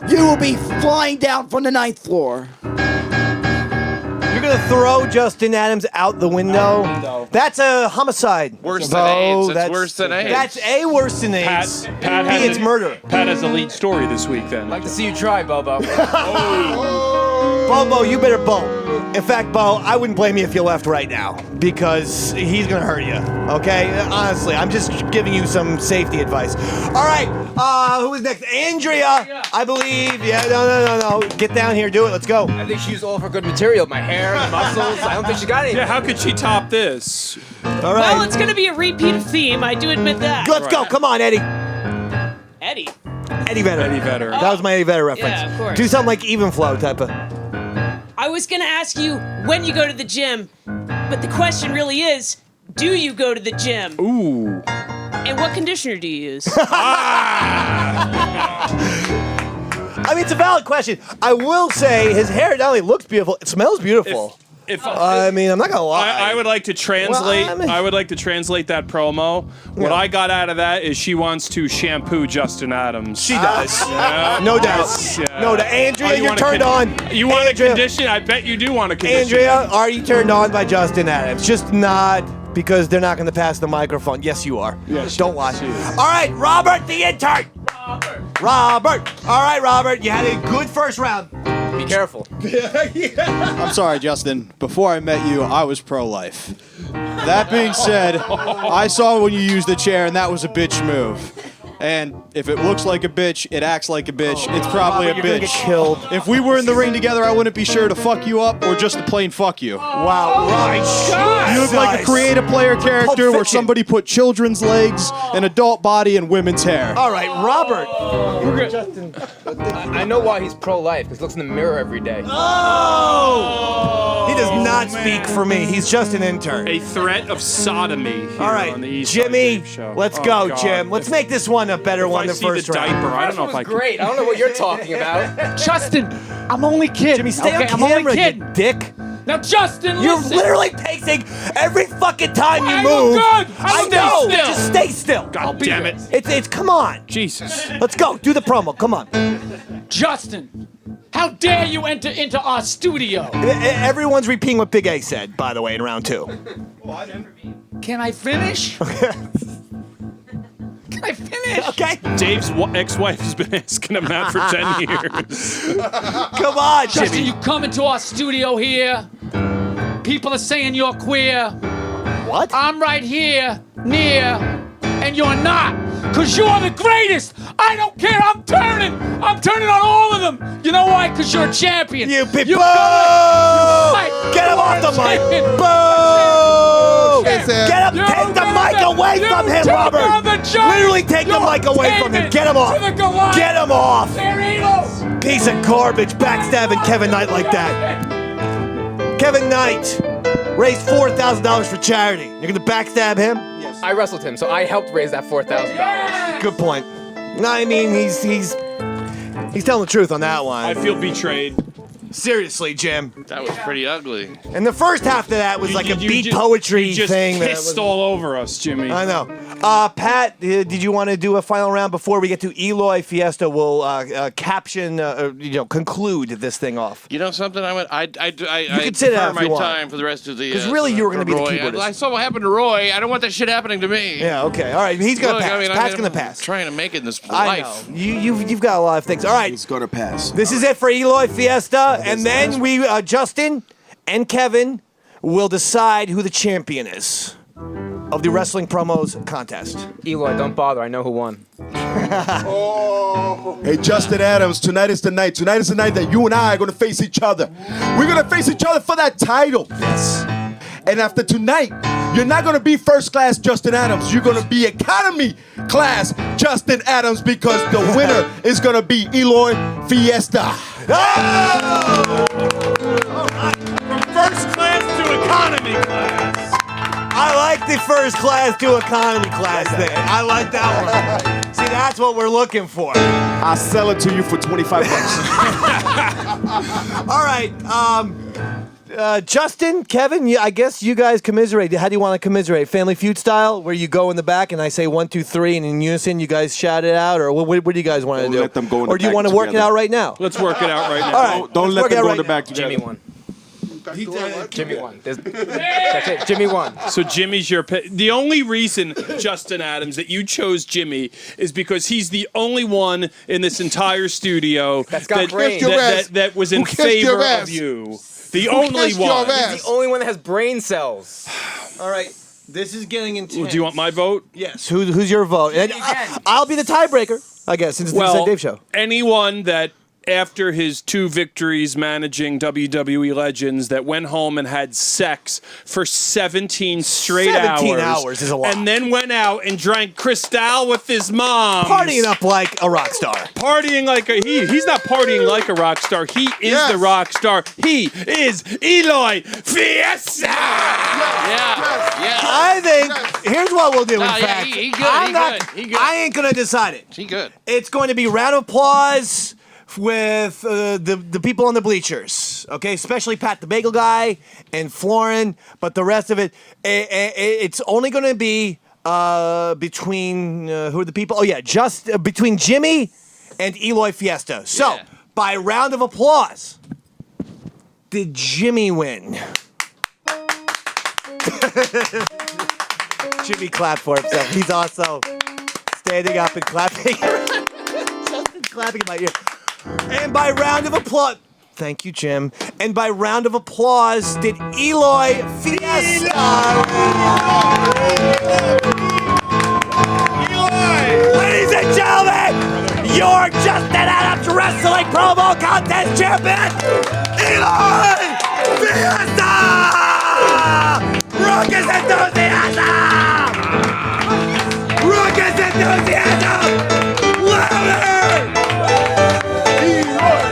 you will be flying down from the 9th floor. You're going to throw Justin Adams out the window? That's a homicide. Worse than AIDS. That's worse than AIDS. That's A, worse than AIDS. Pat B, it's murder. Pat has a lead story this week, then. I'd like to see you try, Bobo. Bobo, you better Bo. In fact, Bo, I wouldn't blame you if you left right now because he's going to hurt you, okay? Honestly, I'm just giving you some safety advice. All right, who is next? Andrea, I believe. Yeah, no. Get down here, do it. Let's go. I think she used all of her good material. My hair, the muscles. I don't think she got anything. Yeah, how could she top this? All right. Well, it's going to be a repeat of theme. I do admit that. Let's go. Come on, Eddie. Eddie. Eddie Vedder. Eddie Vedder. That was my Eddie Vedder reference. Yeah, of course. Do something like Even Flow type of. I was going to ask you when you go to the gym, but the question really is, do you go to the gym? Ooh. And what conditioner do you use? I mean, it's a valid question. I will say his hair not only looks beautiful, it smells beautiful. I mean, I'm not gonna lie. I would like to translate. Well, I mean- I would like to translate that promo. What I got out of that is she wants to shampoo Justin Adams. She does. Yeah. No doubt. Yeah. No doubt. Andrea, you you're want turned on. You want Andrea. a condition? I bet you do want a condition. Andrea, are you turned on by Justin Adams? Just not because they're not going to pass the microphone. Yes, you are. Yes, Don't lie. she is. All right, Robert, the intern. Robert. All right, Robert, you had a good first round. Be careful. I'm sorry, Justin. Before I met you, I was pro-life. That being said, I saw when you used the chair, and that was a bitch move. And if it looks like a bitch, it acts like a bitch, it's probably Robert, a you're gonna bitch. get killed. If we were in the ring together, I wouldn't be sure to fuck you up or just to plain fuck you. Wow, right. You look like a creative player character where somebody put children's legs, an adult body, and women's hair. All right, Robert. I know why he's pro-life, because he looks in the mirror every day. Oh! He does not speak for me. He's just an intern. A threat of sodomy. Here All right, on the East Side Jimmy, Dave Show. let's Oh, go, God. Jim. Let's make this one a better one I than see first the round. diaper, I don't know if I That can. was great. I don't know what you're talking about. Justin, I'm only kidding. Jimmy, stay okay, on I'm only camera, you kidding. dick. Now, Justin, You're listen. literally pacing every fucking time you I move. look good. I know. Stay still. Just stay still. God damn it. It's come on. Jesus. Let's go. Do the promo. Come on. Justin, how dare you enter into our studio? Everyone's repeating what Big A said, by the way, in round 2. Can I finish? Can I finish? Okay. Dave's ex-wife has been asking him out for 10 years. Come on, Justin, Jimmy. you come into our studio here. People are saying you're queer. What? I'm right here, near, and you're not. Because you're the greatest. I don't care. I'm turning on all of them. You know why? Because you're a champion. You people. Get Get him off the mic. Boo! Get him. Take the mic away from him, Robert. Literally take the mic away from him. Get him off. Get him off. Piece of garbage. Backstabbing Kevin Knight like that. Kevin Knight raised $4,000 for charity. You're gonna backstab him? Yes. I wrestled him, so I helped raise that $4,000. Good point. No, I mean he's telling the truth on that one. I feel betrayed. Seriously, Jim. That was pretty ugly. And the first half of that was like a beat poetry you just thing. pissed all over us, Jimmy. I know. Pat, did you want to do a final round before we get to Eloy Fiesta? We'll conclude this thing off. You know something? I can sit down if my you want. time for the rest of the. 'Cause really you were gonna be the Roy. keyboardist. I saw what happened to Roy. I don't want that shit happening to me. Yeah. Okay. All right. He's gonna Look, pass. I mean, Pat's I'm gonna pass. Trying to make it in this I life. know. You've got a lot of things. All right. He's gonna pass. This is it for Eloy Fiesta, and then we Justin and Kevin will decide who the champion is of the wrestling promos contest. Eloy, don't bother. I know who won. Hey, Justin Adams, tonight is the night. Tonight is the night that you and I are going to face each other. We're going to face each other for that title. Yes. And after tonight, you're not going to be first class Justin Adams. You're going to be economy class Justin Adams because the winner is going to be Eloy Fiesta. Oh! From first class to economy class. I like the first class to economy class thing. I like that one. See, that's what we're looking for. I'll sell it to you for $25. All right. Justin, Kevin, I guess you guys commiserate. How do you want to commiserate? Family Feud style, where you go in the back and I say 1, 2, 3, and in unison you guys shout it out, or what do you guys want to do? Let them go in the or do you back want to work it together. out right now? Let's work it out right now. All right. Don't let work them it out go in right the now. back together. Jimmy won. Jimmy won. That's it. Jimmy won. So Jimmy's your pick. The only reason, Justin Adams, that you chose Jimmy is because he's the only one in this entire studio That's got brains. that was in Who kissed your favor ass? of you. The Who only kissed your one. ass? He's the only one that has brain cells. All right. This is getting intense. Well, do you want my vote? Yes. Who's your vote? And I'll be the tiebreaker, I guess, since it's the Inside Dave show. Anyone that after his 2 victories managing WWE legends that went home and had sex for 17 straight 17 hours is a lot. and then went out and drank Cristal with his mom. Partying up like a rock star. Partying like he's not partying like a rock star. He is the rock star. He is Eloy Fiesta. I think here's what we'll do. In yeah, fact, he good, I'm he not. good, he good. I ain't gonna decide it. He good. It's going to be round of applause with the people on the bleachers. Okay, especially Pat the Bagel Guy and Florin, but the rest of it, it's only going to be between who are the people? Oh yeah, just between Jimmy and Eloy Fiesta. So by round of applause, did Jimmy win? Jimmy clapped for himself. He's also standing up and clapping. Justin clapping in my ear. And by round of applause, thank you, Jim. And by round of applause, did Eloy Fiesta? Eloy! Ladies and gentlemen, your Justin Adams Wrestling Promo Contest Champion, Eloy Fiesta! Ruckus enthusiasm! Ruckus enthusiasm! Louder! Eloy!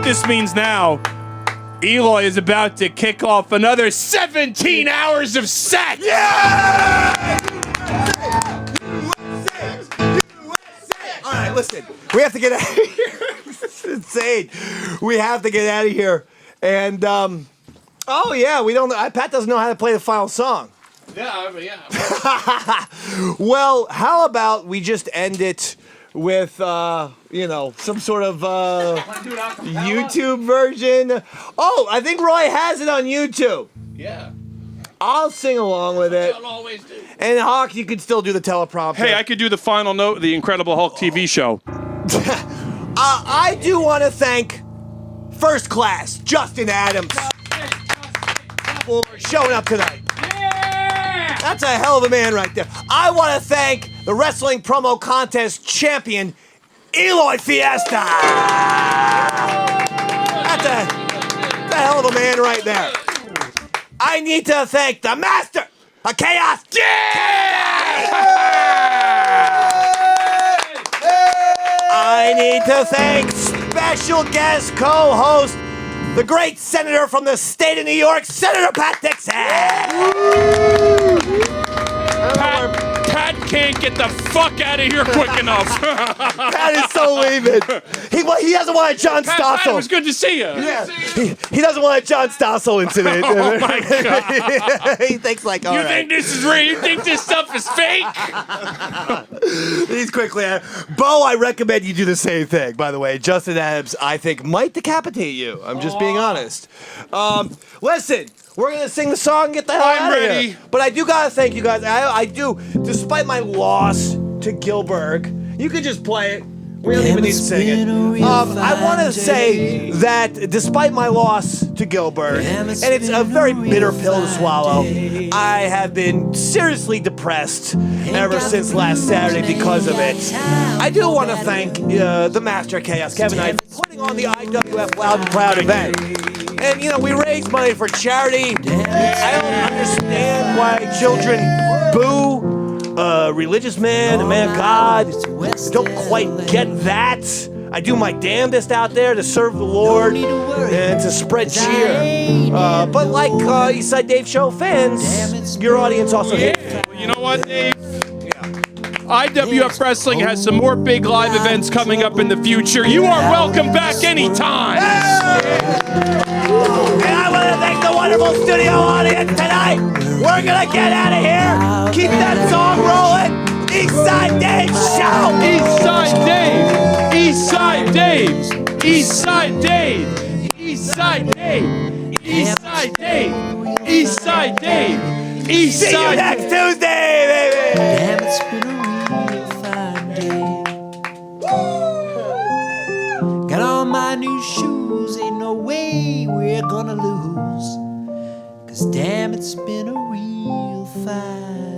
this means now, Eloy is about to kick off another 17 hours of sex. Yeah! All right, listen. We have to get out of here. This is insane. We have to get out of here. And, oh, yeah, we don't know. Pat doesn't know how to play the final song. Yeah. Well, how about we just end it with, some sort of YouTube version? Oh, I think Roy has it on YouTube. Yeah. I'll sing along with it. I'll always do. And Hawk, you could still do the teleprompter. Hey, I could do the final note of the Incredible Hulk TV show. I do want to thank First Class, Justin Adams, for showing up tonight. Yeah! That's a hell of a man right there. I want to thank the Wrestling Promo Contest champion, Eloy Fiesta. That's a hell of a man right there. I need to thank the Master of Chaos. I need to thank special guest co-host, the great senator from the state of New York, Senator Pat Dixon. Pat can't get the fuck out of here quick enough. Pat is so leaving. He doesn't want a John Stossel. Pat, it was good to see you. Yeah. He doesn't want a John Stossel incident. Oh my God. He thinks like, all you right. think this is real? You think this stuff is fake? He's quickly. Bo, I recommend you do the same thing, by the way. Justin Adams, I think, might decapitate you. I'm just being honest. Listen. We're going to sing the song and get the hell out of ready. here. But I do got to thank you guys. I do, despite my loss to Gilliberg, you can just play it. We don't even need to sing it. I want to say that despite my loss to Gilliberg, and it's a very bitter pill to swallow, I have been seriously depressed ever since last Saturday because of it. I do want to thank the Master of Chaos, Kevin Knight, for putting on the IWF Loud and Proud event. And, we raise money for charity. I don't understand why children boo a religious man, a man of God. I don't quite get that. I do my damnedest out there to serve the Lord and to spread cheer. But like Eastside Dave Show fans, your audience also hates that. You know what, Dave? IWF Wrestling has some more big live events coming up in the future. You are welcome back anytime. And I want to thank the wonderful studio audience tonight. We're going to get out of here. Keep that song rolling. Eastside Dave Show. Eastside Dave. Eastside Dave. Eastside Dave. Eastside Dave. Eastside Dave. Eastside Dave. Eastside. See you next Tuesday, baby. Damn, it's been a real fine day. Got on my new shoes, ain't no way we're gonna lose. 'Cause damn, it's been a real fine